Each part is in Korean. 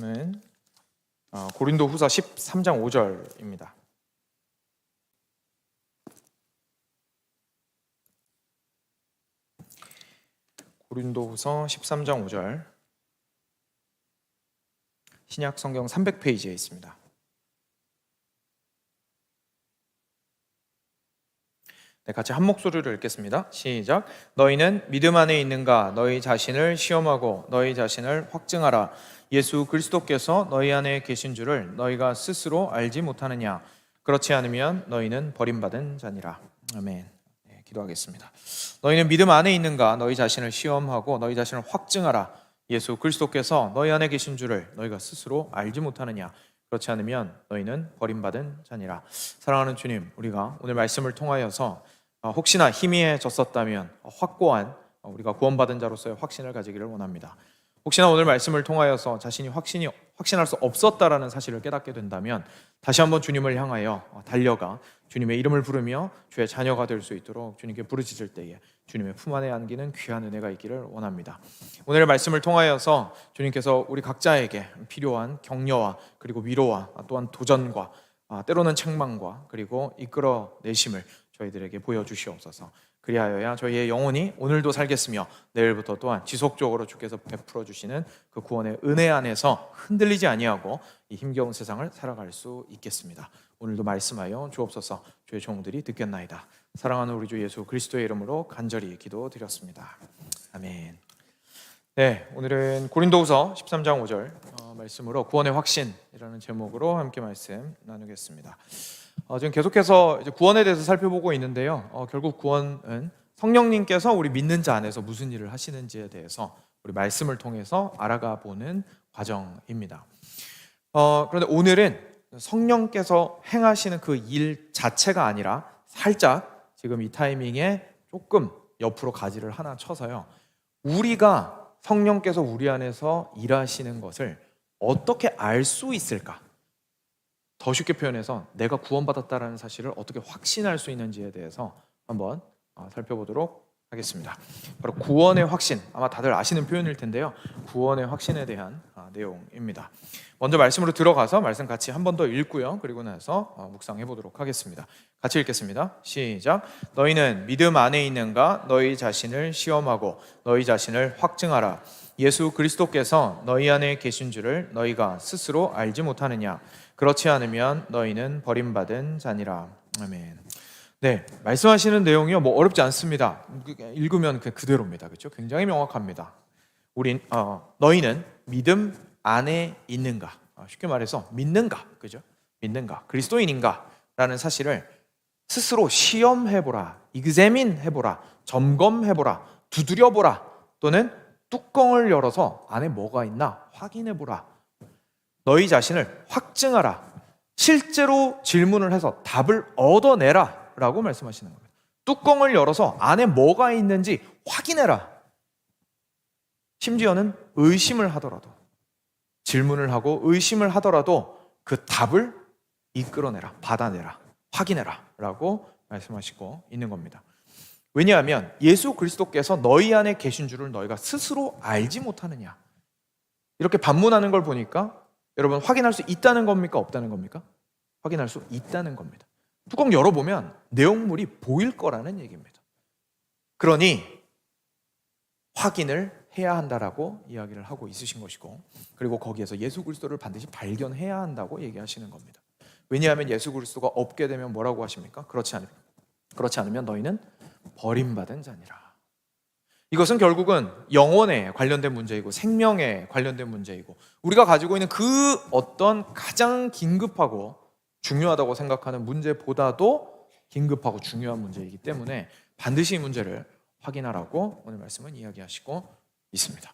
는 고린도후서 13장 5절입니다. 고린도후서 13장 5절, 신약 성경 300페이지에 있습니다. 네, 같이 한 목소리로 읽겠습니다. 시작. 너희는 믿음 안에 있는가? 너희 자신을 시험하고 너희 자신을 확증하라. 예수 그리스도께서 너희 안에 계신 줄을 너희가 스스로 알지 못하느냐? 그렇지 않으면 너희는 버림받은 자니라. 아멘. 네, 기도하겠습니다. 너희는 믿음 안에 있는가? 너희 자신을 시험하고 너희 자신을 확증하라. 예수 그리스도께서 너희 안에 계신 줄을 너희가 스스로 알지 못하느냐? 그렇지 않으면 너희는 버림받은 자니라. 사랑하는 주님, 우리가 오늘 말씀을 통하여서 혹시나 희미해졌었다면 확고한 우리가 구원받은 자로서의 확신을 가지기를 원합니다. 혹시나 오늘 말씀을 통하여서 자신이 확신할 수 없었다라는 사실을 깨닫게 된다면 다시 한번 주님을 향하여 달려가 주님의 이름을 부르며 주의 자녀가 될 수 있도록 주님께 부르짖을 때에 주님의 품 안에 안기는 귀한 은혜가 있기를 원합니다. 오늘의 말씀을 통하여서 주님께서 우리 각자에게 필요한 격려와 그리고 위로와 또한 도전과 때로는 책망과 그리고 이끌어내심을 저희들에게 보여주시옵소서. 그리하여야 저희의 영혼이 오늘도 살겠으며 내일부터 또한 지속적으로 주께서 베풀어 주시는 그 구원의 은혜 안에서 흔들리지 아니하고 이 힘겨운 세상을 살아갈 수 있겠습니다. 오늘도 말씀하여 주옵소서. 주의 종들이 듣겠나이다. 사랑하는 우리 주 예수 그리스도의 이름으로 간절히 기도드렸습니다. 아멘. 네, 오늘은 고린도후서 13장 5절 말씀으로 구원의 확신이라는 제목으로 함께 말씀 나누겠습니다. 지금 계속해서 이제 구원에 대해서 살펴보고 있는데요. 결국 구원은 성령님께서 우리 믿는 자 안에서 무슨 일을 하시는지에 대해서 우리 말씀을 통해서 알아가 보는 과정입니다. 그런데 오늘은 성령께서 행하시는 그 일 자체가 아니라 살짝 지금 이 타이밍에 조금 옆으로 가지를 하나 쳐서요. 우리가 성령께서 우리 안에서 일하시는 것을 어떻게 알 수 있을까? 더 쉽게 표현해서 내가 구원받았다는 사실을 어떻게 확신할 수 있는지에 대해서 한번 살펴보도록 하겠습니다. 바로 구원의 확신, 아마 다들 아시는 표현일 텐데요. 구원의 확신에 대한 내용입니다. 먼저 말씀으로 들어가서 말씀 같이 한 번 더 읽고요. 그리고 나서 묵상해 보도록 하겠습니다. 같이 읽겠습니다. 시작. 너희는 믿음 안에 있는가? 너희 자신을 시험하고 너희 자신을 확증하라. 예수 그리스도께서 너희 안에 계신 줄을 너희가 스스로 알지 못하느냐? 그렇지 않으면 너희는 버림받은 자니라. 아멘. 네, 말씀하시는 내용이요, 어렵지 않습니다. 읽으면 그대로입니다. 그렇죠? 굉장히 명확합니다. 너희는 믿음 안에 있는가? 쉽게 말해서 믿는가? 그죠? 믿는가? 그리스도인인가?라는 사실을 스스로 시험해보라, examine해보라, 점검해보라, 두드려보라, 또는 뚜껑을 열어서 안에 뭐가 있나 확인해보라. 너희 자신을 확증하라. 실제로 질문을 해서 답을 얻어내라 라고 말씀하시는 겁니다. 뚜껑을 열어서 안에 뭐가 있는지 확인해라. 심지어는 의심을 하더라도, 질문을 하고 의심을 하더라도 그 답을 이끌어내라, 받아내라, 확인해라 라고 말씀하시고 있는 겁니다. 왜냐하면 예수 그리스도께서 너희 안에 계신 줄을 너희가 스스로 알지 못하느냐. 이렇게 반문하는 걸 보니까 여러분, 확인할 수 있다는 겁니까? 없다는 겁니까? 확인할 수 있다는 겁니다. 뚜껑 열어보면 내용물이 보일 거라는 얘기입니다. 그러니 확인을 해야 한다라고 이야기를 하고 있으신 것이고, 그리고 거기에서 예수 그리스도를 반드시 발견해야 한다고 얘기하시는 겁니다. 왜냐하면 예수 그리스도가 없게 되면 뭐라고 하십니까? 그렇지 않으면 너희는 버림받은 자니라. 이것은 결국은 영혼에 관련된 문제이고 생명에 관련된 문제이고 우리가 가지고 있는 그 어떤 가장 긴급하고 중요하다고 생각하는 문제보다도 긴급하고 중요한 문제이기 때문에 반드시 이 문제를 확인하라고 오늘 말씀은 이야기하시고 있습니다.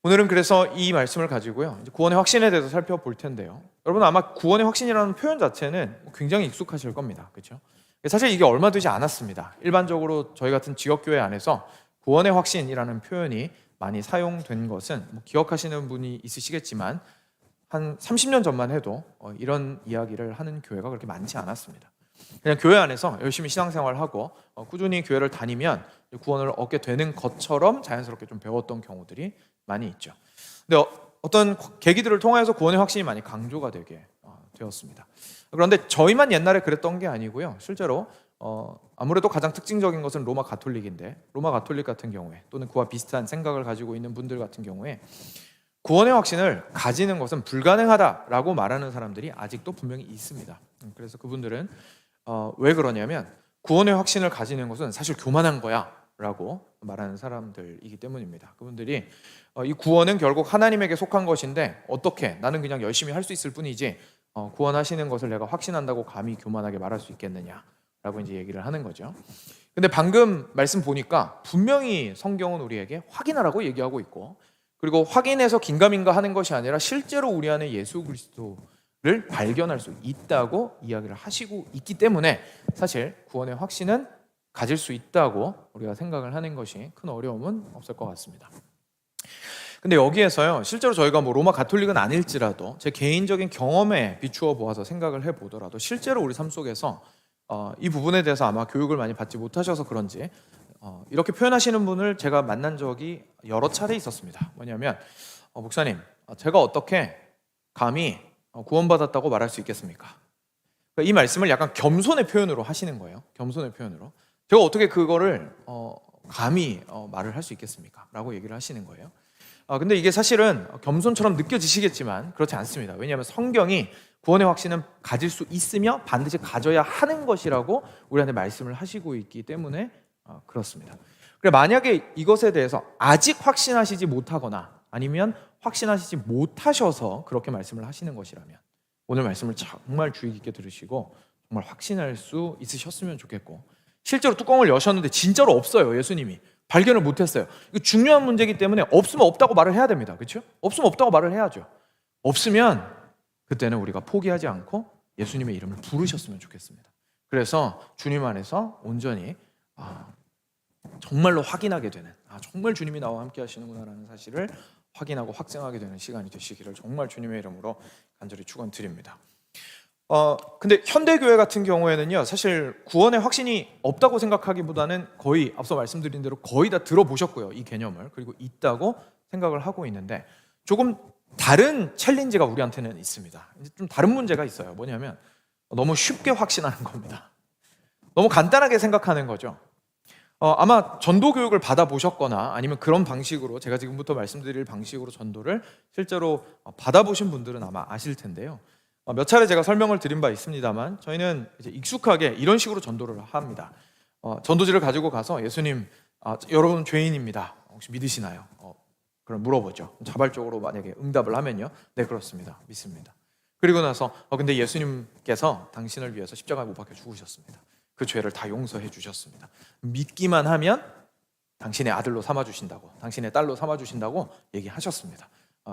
오늘은 그래서 이 말씀을 가지고요, 이제 구원의 확신에 대해서 살펴볼 텐데요. 여러분, 아마 구원의 확신이라는 표현 자체는 굉장히 익숙하실 겁니다. 그렇죠? 사실 이게 얼마 되지 않았습니다. 일반적으로 저희 같은 지역교회 안에서 구원의 확신이라는 표현이 많이 사용된 것은 기억하시는 분이 있으시겠지만 한 30년 전만 해도 이런 이야기를 하는 교회가 그렇게 많지 않았습니다. 그냥 교회 안에서 열심히 신앙생활하고 꾸준히 교회를 다니면 구원을 얻게 되는 것처럼 자연스럽게 좀 배웠던 경우들이 많이 있죠. 근데 어떤 계기들을 통하여서 구원의 확신이 많이 강조가 되게 되었습니다. 그런데 저희만 옛날에 그랬던 게 아니고요. 실제로 아무래도 가장 특징적인 것은 로마 가톨릭인데, 로마 가톨릭 같은 경우에 또는 그와 비슷한 생각을 가지고 있는 분들 같은 경우에 구원의 확신을 가지는 것은 불가능하다라고 말하는 사람들이 아직도 분명히 있습니다. 그래서 그분들은 왜 그러냐면 구원의 확신을 가지는 것은 사실 교만한 거야 라고 말하는 사람들이기 때문입니다. 그분들이 이 구원은 결국 하나님에게 속한 것인데 어떻게 나는 그냥 열심히 할 수 있을 뿐이지 구원하시는 것을 내가 확신한다고 감히 교만하게 말할 수 있겠느냐라고 이제 얘기를 하는 거죠. 근데 방금 말씀 보니까 분명히 성경은 우리에게 확인하라고 얘기하고 있고, 그리고 확인해서 긴가민가 하는 것이 아니라 실제로 우리 안에 예수 그리스도를 발견할 수 있다고 이야기를 하시고 있기 때문에 사실 구원의 확신은 가질 수 있다고 우리가 생각을 하는 것이 큰 어려움은 없을 것 같습니다. 근데 여기에서요, 실제로 저희가 뭐 로마 가톨릭은 아닐지라도 제 개인적인 경험에 비추어 보아서 생각을 해보더라도 실제로 우리 삶 속에서 이 부분에 대해서 아마 교육을 많이 받지 못하셔서 그런지 이렇게 표현하시는 분을 제가 만난 적이 여러 차례 있었습니다. 뭐냐면 목사님, 제가 어떻게 감히 구원받았다고 말할 수 있겠습니까? 이 말씀을 약간 겸손의 표현으로 하시는 거예요. 겸손의 표현으로. 제가 어떻게 그거를 감히 말을 할 수 있겠습니까? 라고 얘기를 하시는 거예요. 근데 이게 사실은 겸손처럼 느껴지시겠지만 그렇지 않습니다. 왜냐하면 성경이 구원의 확신은 가질 수 있으며 반드시 가져야 하는 것이라고 우리한테 말씀을 하시고 있기 때문에 그렇습니다. 그래, 만약에 이것에 대해서 아직 확신하시지 못하거나 아니면 확신하시지 못하셔서 그렇게 말씀을 하시는 것이라면 오늘 말씀을 정말 주의 깊게 들으시고 정말 확신할 수 있으셨으면 좋겠고, 실제로 뚜껑을 여셨는데 진짜로 없어요. 예수님이 발견을 못했어요. 이거 중요한 문제이기 때문에 없으면 없다고 말을 해야 됩니다. 그렇죠? 없으면 없다고 말을 해야죠. 없으면 그때는 우리가 포기하지 않고 예수님의 이름을 부르셨으면 좋겠습니다. 그래서 주님 안에서 온전히 정말로 확인하게 되는, 정말 주님이 나와 함께 하시는구나라는 사실을 확인하고 확증하게 되는 시간이 되시기를 정말 주님의 이름으로 간절히 축원드립니다. 근데 현대교회 같은 경우에는요, 사실 구원의 확신이 없다고 생각하기보다는 거의 앞서 말씀드린 대로 거의 다 들어보셨고요, 이 개념을. 그리고 있다고 생각을 하고 있는데 조금 다른 챌린지가 우리한테는 있습니다. 이제 좀 다른 문제가 있어요. 뭐냐면 너무 쉽게 확신하는 겁니다. 너무 간단하게 생각하는 거죠. 아마 전도 교육을 받아보셨거나 아니면 그런 방식으로 제가 지금부터 말씀드릴 방식으로 전도를 실제로 받아보신 분들은 아마 아실 텐데요. 몇 차례 제가 설명을 드린 바 있습니다만 저희는 이제 익숙하게 이런 식으로 전도를 합니다. 전도지를 가지고 가서 예수님, 여러분 죄인입니다. 혹시 믿으시나요? 그럼 물어보죠. 자발적으로 만약에 응답을 하면요, 네 그렇습니다, 믿습니다. 그리고 나서 근데 예수님께서 당신을 위해서 십자가에 못 박혀 죽으셨습니다. 그 죄를 다 용서해 주셨습니다. 믿기만 하면 당신의 아들로 삼아주신다고, 당신의 딸로 삼아주신다고 얘기하셨습니다.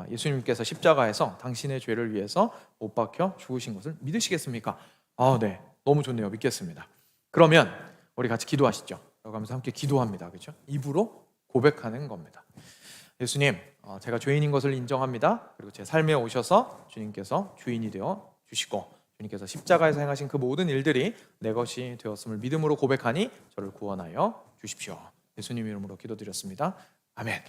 예수님께서 십자가에서 당신의 죄를 위해서 못 박혀 죽으신 것을 믿으시겠습니까? 네, 너무 좋네요. 믿겠습니다. 그러면 우리 같이 기도하시죠. 라고 하면서 함께 기도합니다. 그렇죠? 입으로 고백하는 겁니다. 예수님, 제가 죄인인 것을 인정합니다. 그리고 제 삶에 오셔서 주님께서 주인이 되어 주시고 주님께서 십자가에서 행하신 그 모든 일들이 내 것이 되었음을 믿음으로 고백하니 저를 구원하여 주십시오. 예수님 이름으로 기도드렸습니다. 아멘.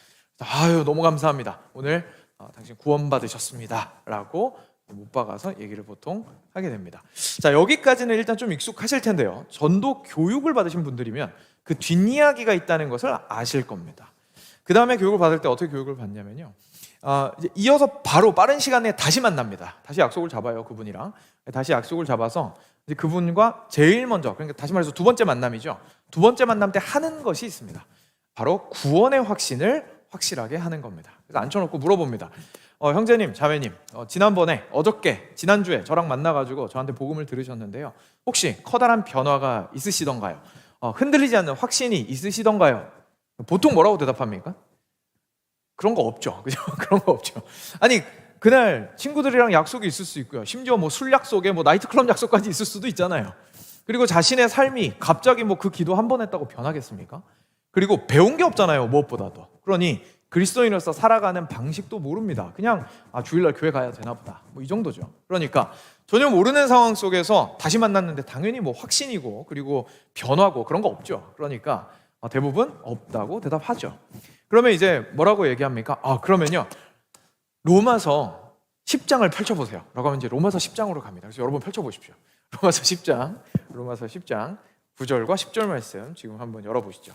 너무 감사합니다. 오늘 당신 구원받으셨습니다 라고 못 박아서 얘기를 보통 하게 됩니다. 자, 여기까지는 일단 좀 익숙하실 텐데요, 전도 교육을 받으신 분들이면 그 뒷이야기가 있다는 것을 아실 겁니다. 그 다음에 교육을 받을 때 어떻게 교육을 받냐면요, 이제 이어서 바로 빠른 시간 내에 다시 만납니다. 다시 약속을 잡아요. 그분이랑 다시 약속을 잡아서 이제 그분과 제일 먼저, 그러니까 다시 말해서 두 번째 만남이죠. 두 번째 만남 때 하는 것이 있습니다. 바로 구원의 확신을 확실하게 하는 겁니다. 그래서 앉혀놓고 물어봅니다. 형제님, 자매님, 지난주에 저랑 만나가지고 저한테 복음을 들으셨는데요, 혹시 커다란 변화가 있으시던가요? 흔들리지 않는 확신이 있으시던가요? 보통 뭐라고 대답합니까? 그런 거 없죠. 그죠? 그런 거 없죠. 아니, 그날 친구들이랑 약속이 있을 수 있고요. 심지어 뭐 술 약속에 뭐 나이트클럽 약속까지 있을 수도 있잖아요. 그리고 자신의 삶이 갑자기 뭐 그 기도 한 번 했다고 변하겠습니까? 그리고 배운 게 없잖아요, 무엇보다도. 그러니 그리스도인으로서 살아가는 방식도 모릅니다. 그냥 주일날 교회 가야 되나 보다, 뭐 이 정도죠. 그러니까 전혀 모르는 상황 속에서 다시 만났는데 당연히 뭐 확신이고 그리고 변화고 그런 거 없죠. 그러니까 대부분 없다고 대답하죠. 그러면 이제 뭐라고 얘기합니까? 그러면요, 로마서 10장을 펼쳐보세요 라고 하면 이제 로마서 10장으로 갑니다. 그래서 여러분 펼쳐보십시오. 로마서 10장 9절과 10절 말씀 지금 한번 열어보시죠.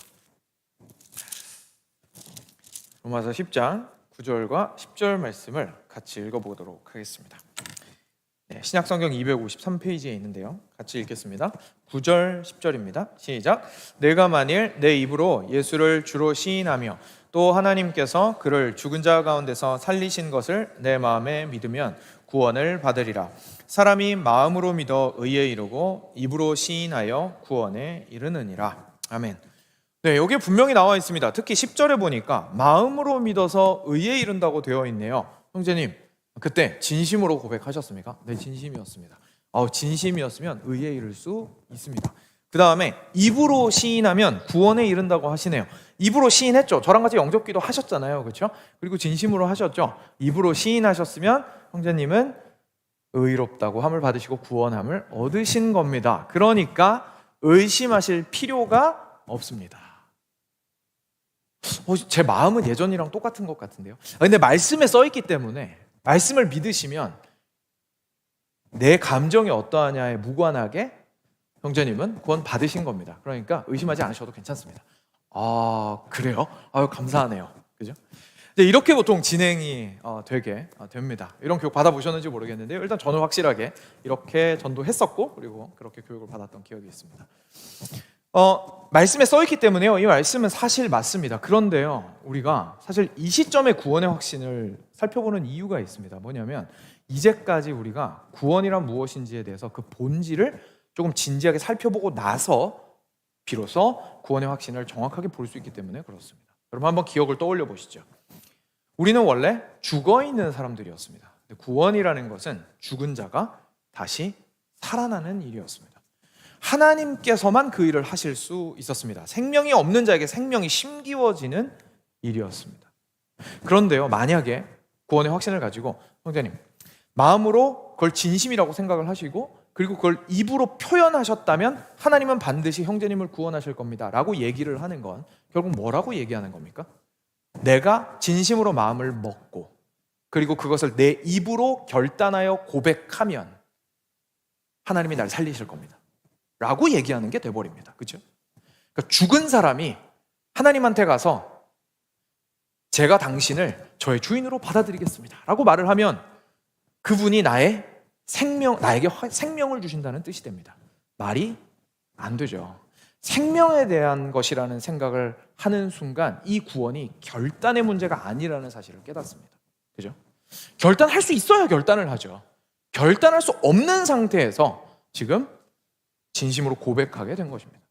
로마서 10장 9절과 10절 말씀을 같이 읽어보도록 하겠습니다. 신약성경 253페이지에 있는데요. 같이 읽겠습니다. 9절 10절입니다. 시작. 내가 만일 내 입으로 예수를 주로 시인하며 또 하나님께서 그를 죽은 자 가운데서 살리신 것을 내 마음에 믿으면 구원을 받으리라. 사람이 마음으로 믿어 의에 이르고 입으로 시인하여 구원에 이르느니라. 아멘. 네, 여기에 분명히 나와 있습니다. 특히 10절에 보니까 마음으로 믿어서 의에 이른다고 되어 있네요. 형제님, 그때 진심으로 고백하셨습니까? 네, 진심이었습니다. 진심이었으면 의에 이를 수 있습니다. 그 다음에 입으로 시인하면 구원에 이른다고 하시네요. 입으로 시인했죠. 저랑 같이 영접기도 하셨잖아요. 그렇죠? 그리고 진심으로 하셨죠. 입으로 시인하셨으면 형제님은 의롭다고 함을 받으시고 구원함을 얻으신 겁니다. 그러니까 의심하실 필요가 없습니다. 제 마음은 예전이랑 똑같은 것 같은데요. 근데 말씀에 써있기 때문에 말씀을 믿으시면 내 감정이 어떠하냐에 무관하게 형제님은 구원 받으신 겁니다. 그러니까 의심하지 않으셔도 괜찮습니다. 그래요? 감사하네요. 그죠? 이렇게 보통 진행이 되게 됩니다. 이런 교육 받아보셨는지 모르겠는데요. 일단 저는 확실하게 이렇게 전도했었고 그리고 그렇게 교육을 받았던 기억이 있습니다. 말씀에 써있기 때문에요. 이 말씀은 사실 맞습니다. 그런데요, 우리가 사실 이 시점에 구원의 확신을 살펴보는 이유가 있습니다. 뭐냐면 이제까지 우리가 구원이란 무엇인지에 대해서 그 본질을 조금 진지하게 살펴보고 나서 비로소 구원의 확신을 정확하게 볼 수 있기 때문에 그렇습니다. 여러분 한번 기억을 떠올려 보시죠. 우리는 원래 죽어있는 사람들이었습니다. 구원이라는 것은 죽은 자가 다시 살아나는 일이었습니다. 하나님께서만 그 일을 하실 수 있었습니다. 생명이 없는 자에게 생명이 심기워지는 일이었습니다. 그런데요, 만약에 구원의 확신을 가지고 형제님 마음으로 그걸 진심이라고 생각을 하시고 그리고 그걸 입으로 표현하셨다면 하나님은 반드시 형제님을 구원하실 겁니다 라고 얘기를 하는 건 결국 뭐라고 얘기하는 겁니까? 내가 진심으로 마음을 먹고 그리고 그것을 내 입으로 결단하여 고백하면 하나님이 날 살리실 겁니다 라고 얘기하는 게 돼버립니다. 그렇죠? 그러니까 죽은 사람이 하나님한테 가서 제가 당신을 저의 주인으로 받아들이겠습니다 라고 말을 하면 그분이 나에게 생명을 주신다는 뜻이 됩니다. 말이 안 되죠. 생명에 대한 것이라는 생각을 하는 순간 이 구원이 결단의 문제가 아니라는 사실을 깨닫습니다. 그죠? 결단할 수 있어야 결단을 하죠. 결단할 수 없는 상태에서 지금 진심으로 고백하게 된 것입니다.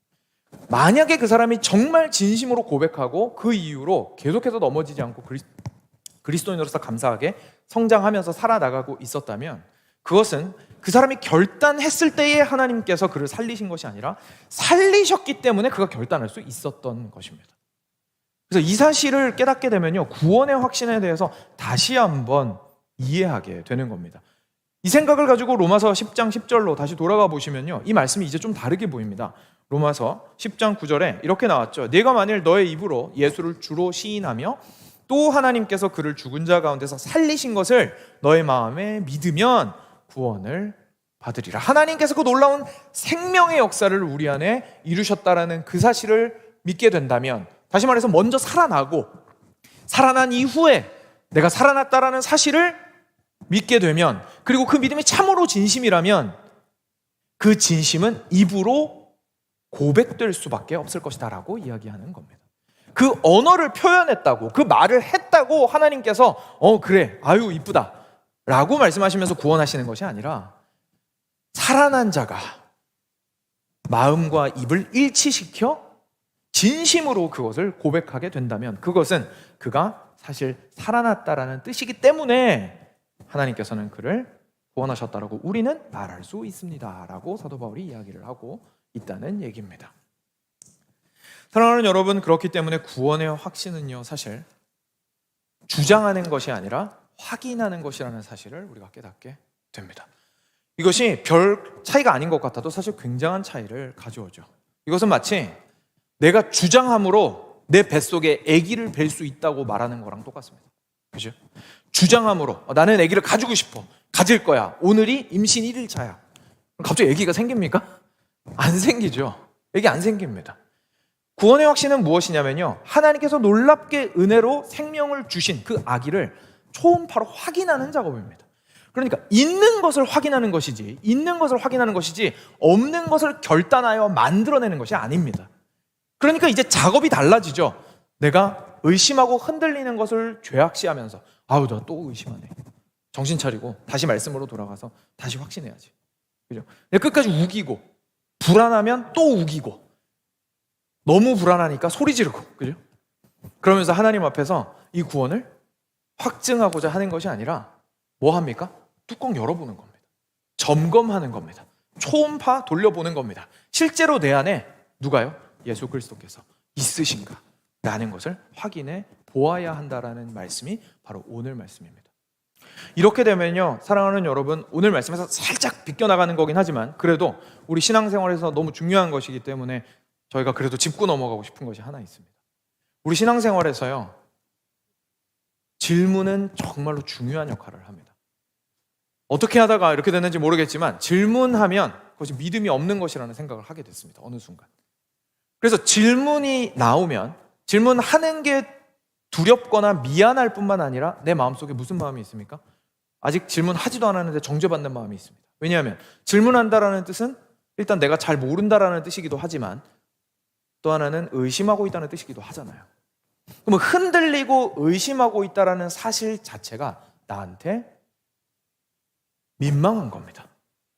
만약에 그 사람이 정말 진심으로 고백하고 그 이후로 계속해서 넘어지지 않고 그리스도인으로서 감사하게 성장하면서 살아나가고 있었다면 그것은 그 사람이 결단했을 때에 하나님께서 그를 살리신 것이 아니라 살리셨기 때문에 그가 결단할 수 있었던 것입니다. 그래서 이 사실을 깨닫게 되면요, 구원의 확신에 대해서 다시 한번 이해하게 되는 겁니다. 이 생각을 가지고 로마서 10장 10절로 다시 돌아가 보시면요, 이 말씀이 이제 좀 다르게 보입니다. 로마서 10장 9절에 이렇게 나왔죠. 네가 만일 너의 입으로 예수를 주로 시인하며 또 하나님께서 그를 죽은 자 가운데서 살리신 것을 너의 마음에 믿으면 구원을 받으리라. 하나님께서 그 놀라운 생명의 역사를 우리 안에 이루셨다라는 그 사실을 믿게 된다면, 다시 말해서 먼저 살아나고 살아난 이후에 내가 살아났다라는 사실을 믿게 되면, 그리고 그 믿음이 참으로 진심이라면 그 진심은 입으로 고백될 수밖에 없을 것이다 라고 이야기하는 겁니다. 그 언어를 표현했다고, 그 말을 했다고 하나님께서 그래, 아유 이쁘다 라고 말씀하시면서 구원하시는 것이 아니라, 살아난 자가 마음과 입을 일치시켜 진심으로 그것을 고백하게 된다면 그것은 그가 사실 살아났다라는 뜻이기 때문에 하나님께서는 그를 구원하셨다라고 우리는 말할 수 있습니다 라고 사도 바울이 이야기를 하고 있다는 얘기입니다. 사랑하는 여러분, 그렇기 때문에 구원의 확신은요, 사실 주장하는 것이 아니라 확인하는 것이라는 사실을 우리가 깨닫게 됩니다. 이것이 별 차이가 아닌 것 같아도 사실 굉장한 차이를 가져오죠. 이것은 마치 내가 주장함으로 내 뱃속에 아기를 뵐 수 있다고 말하는 거랑 똑같습니다. 그죠? 주장함으로 나는 아기를 가지고 싶어, 가질 거야, 오늘이 임신 1일차야. 갑자기 아기가 생깁니까? 안 생기죠. 아기 안 생깁니다. 구원의 확신은 무엇이냐면요, 하나님께서 놀랍게 은혜로 생명을 주신 그 아기를 초음파로 확인하는 작업입니다. 그러니까 있는 것을 확인하는 것이지, 없는 것을 결단하여 만들어내는 것이 아닙니다. 그러니까 이제 작업이 달라지죠. 내가 의심하고 흔들리는 것을 죄악시하면서 아우, 나 또 의심하네. 정신 차리고 다시 말씀으로 돌아가서 다시 확신해야지. 그죠? 끝까지 우기고, 불안하면 또 우기고, 너무 불안하니까 소리 지르고, 그죠? 그러면서 하나님 앞에서 이 구원을 확증하고자 하는 것이 아니라 뭐 합니까? 뚜껑 열어보는 겁니다. 점검하는 겁니다. 초음파 돌려보는 겁니다. 실제로 내 안에 누가요? 예수 그리스도께서 있으신가? 라는 것을 확인해 보아야 한다라는 말씀이 바로 오늘 말씀입니다. 이렇게 되면요, 사랑하는 여러분, 오늘 말씀에서 살짝 비껴나가는 거긴 하지만 그래도 우리 신앙생활에서 너무 중요한 것이기 때문에 저희가 그래도 짚고 넘어가고 싶은 것이 하나 있습니다. 우리 신앙생활에서요, 질문은 정말로 중요한 역할을 합니다. 어떻게 하다가 이렇게 됐는지 모르겠지만 질문하면 그것이 믿음이 없는 것이라는 생각을 하게 됐습니다. 어느 순간. 그래서 질문이 나오면 질문하는 게 두렵거나 미안할 뿐만 아니라 내 마음속에 무슨 마음이 있습니까? 아직 질문하지도 않았는데 정죄받는 마음이 있습니다. 왜냐하면 질문한다라는 뜻은 일단 내가 잘 모른다라는 뜻이기도 하지만 또 하나는 의심하고 있다는 뜻이기도 하잖아요. 그러면 흔들리고 의심하고 있다라는 사실 자체가 나한테 민망한 겁니다.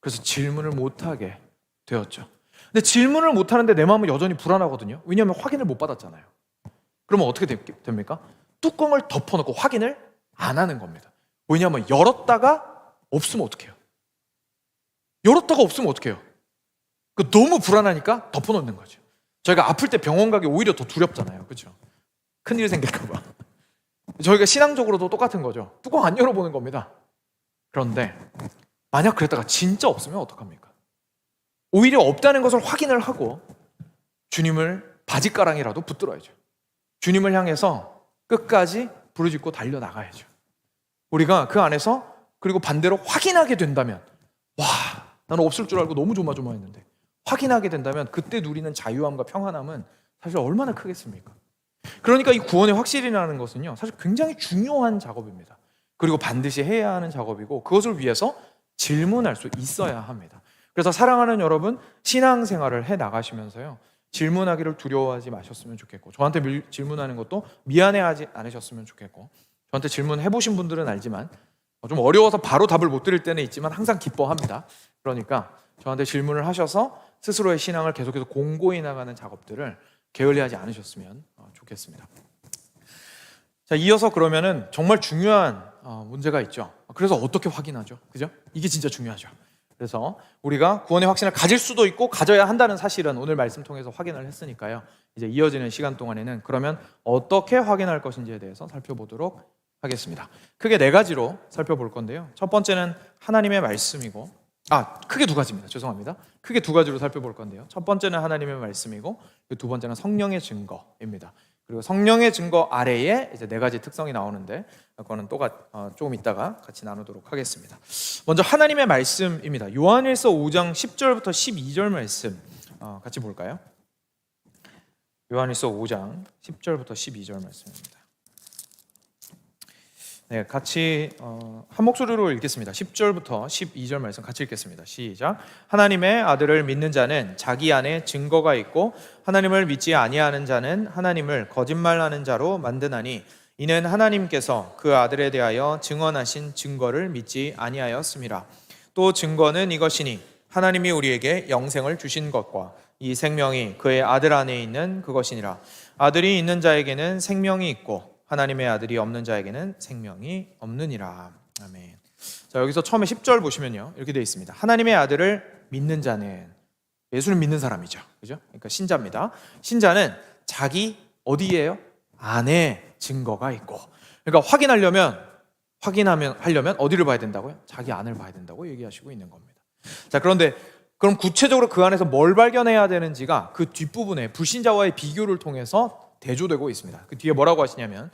그래서 질문을 못하게 되었죠. 근데 질문을 못하는데 내 마음은 여전히 불안하거든요. 왜냐하면 확인을 못 받았잖아요. 그러면 어떻게 됩니까? 뚜껑을 덮어놓고 확인을 안 하는 겁니다. 왜냐하면 열었다가 없으면 어떡해요? 너무 불안하니까 덮어놓는 거죠. 저희가 아플 때 병원 가기 오히려 더 두렵잖아요. 그렇죠? 큰일 생길까 봐. 저희가 신앙적으로도 똑같은 거죠. 뚜껑 안 열어보는 겁니다. 그런데 만약 그랬다가 진짜 없으면 어떡합니까? 오히려 없다는 것을 확인을 하고 주님을 바짓가랑이라도 붙들어야죠. 주님을 향해서 끝까지 부르짖고 달려나가야죠. 우리가 그 안에서 그리고 반대로 확인하게 된다면, 와, 나는 없을 줄 알고 너무 조마조마했는데 확인하게 된다면 그때 누리는 자유함과 평안함은 사실 얼마나 크겠습니까? 그러니까 이 구원의 확실이라는 것은요, 사실 굉장히 중요한 작업입니다. 그리고 반드시 해야 하는 작업이고 그것을 위해서 질문할 수 있어야 합니다. 그래서 사랑하는 여러분, 신앙생활을 해 나가시면서요, 질문하기를 두려워하지 마셨으면 좋겠고, 저한테 질문하는 것도 미안해하지 않으셨으면 좋겠고, 저한테 질문해 보신 분들은 알지만 좀 어려워서 바로 답을 못 드릴 때는 있지만 항상 기뻐합니다. 그러니까 저한테 질문을 하셔서 스스로의 신앙을 계속해서 공고히 나가는 작업들을 게을리하지 않으셨으면 좋겠습니다. 자, 이어서 그러면은 정말 중요한 문제가 있죠. 그래서 어떻게 확인하죠? 그죠? 이게 진짜 중요하죠. 그래서 우리가 구원의 확신을 가질 수도 있고 가져야 한다는 사실은 오늘 말씀 통해서 확인을 했으니까요. 이제 이어지는 시간 동안에는 그러면 어떻게 확인할 것인지에 대해서 살펴보도록 하겠습니다. 크게 4가지로 살펴볼 건데요. 첫 번째는 하나님의 말씀이고, 크게 2가지입니다. 죄송합니다. 크게 2가지로 살펴볼 건데요. 첫 번째는 하나님의 말씀이고, 두 번째는 성령의 증거입니다. 그리고 성령의 증거 아래에 이제 4가지 특성이 나오는데, 그거는 또 조금 이따가 같이 나누도록 하겠습니다. 먼저 하나님의 말씀입니다. 요한일서 5장 10절부터 12절 말씀 같이 볼까요? 요한일서 5장 10절부터 12절 말씀입니다. 네, 같이 한 목소리로 읽겠습니다. 10절부터 12절 말씀 같이 읽겠습니다. 시작. 하나님의 아들을 믿는 자는 자기 안에 증거가 있고 하나님을 믿지 아니하는 자는 하나님을 거짓말하는 자로 만드나니 이는 하나님께서 그 아들에 대하여 증언하신 증거를 믿지 아니하였음이라. 또 증거는 이것이니 하나님이 우리에게 영생을 주신 것과 이 생명이 그의 아들 안에 있는 그것이니라. 아들이 있는 자에게는 생명이 있고 하나님의 아들이 없는 자에게는 생명이 없느니라. 아멘. 자, 여기서 처음에 10절 보시면요, 이렇게 되어 있습니다. 하나님의 아들을 믿는 자는, 예수를 믿는 사람이죠. 그죠? 그러니까 신자입니다. 신자는 자기 어디예요? 안에 증거가 있고. 그러니까 하려면 어디를 봐야 된다고요? 자기 안을 봐야 된다고 얘기하시고 있는 겁니다. 자, 그런데 그럼 구체적으로 그 안에서 뭘 발견해야 되는지가 그 뒷부분에 불신자와의 비교를 통해서 대조되고 있습니다. 그 뒤에 뭐라고 하시냐면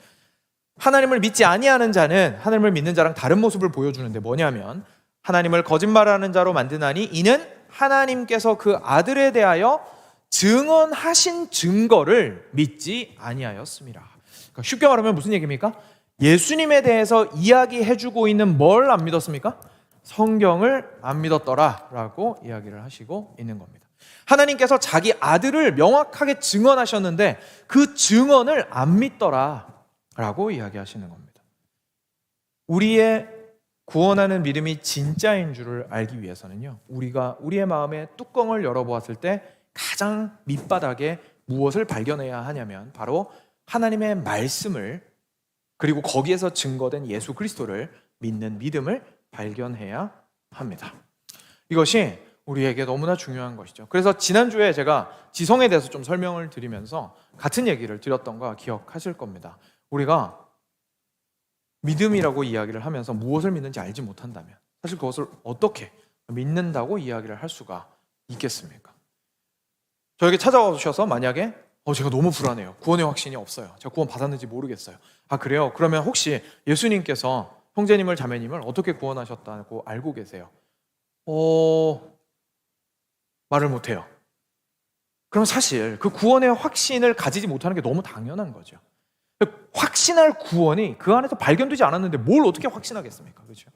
하나님을 믿지 아니하는 자는 하나님을 믿는 자랑 다른 모습을 보여주는데 뭐냐면 하나님을 거짓말하는 자로 만드나니 이는 하나님께서 그 아들에 대하여 증언하신 증거를 믿지 아니하였습니다. 그러니까 쉽게 말하면 무슨 얘기입니까? 예수님에 대해서 이야기해주고 있는 뭘 안 믿었습니까? 성경을 안 믿었더라 라고 이야기를 하시고 있는 겁니다. 하나님께서 자기 아들을 명확하게 증언하셨는데 그 증언을 안 믿더라 라고 이야기하시는 겁니다. 우리의 구원하는 믿음이 진짜인 줄을 알기 위해서는요, 우리가 우리의 마음의 뚜껑을 열어보았을 때 가장 밑바닥에 무엇을 발견해야 하냐면 바로 하나님의 말씀을, 그리고 거기에서 증거된 예수 그리스도를 믿는 믿음을 발견해야 합니다. 이것이 우리에게 너무나 중요한 것이죠. 그래서 지난주에 제가 지성에 대해서 좀 설명을 드리면서 같은 얘기를 드렸던 거 기억하실 겁니다. 우리가 믿음이라고 이야기를 하면서 무엇을 믿는지 알지 못한다면 사실 그것을 어떻게 믿는다고 이야기를 할 수가 있겠습니까? 저에게 찾아오셔서 만약에 제가 너무 불안해요. 구원의 확신이 없어요. 제가 구원 받았는지 모르겠어요. 아, 그래요? 그러면 혹시 예수님께서 형제님을 자매님을 어떻게 구원하셨다고 알고 계세요? 말을 못해요. 그럼 사실 그 구원의 확신을 가지지 못하는 게 너무 당연한 거죠. 확신할 구원이 그 안에서 발견되지 않았는데 뭘 어떻게 확신하겠습니까? 그렇죠?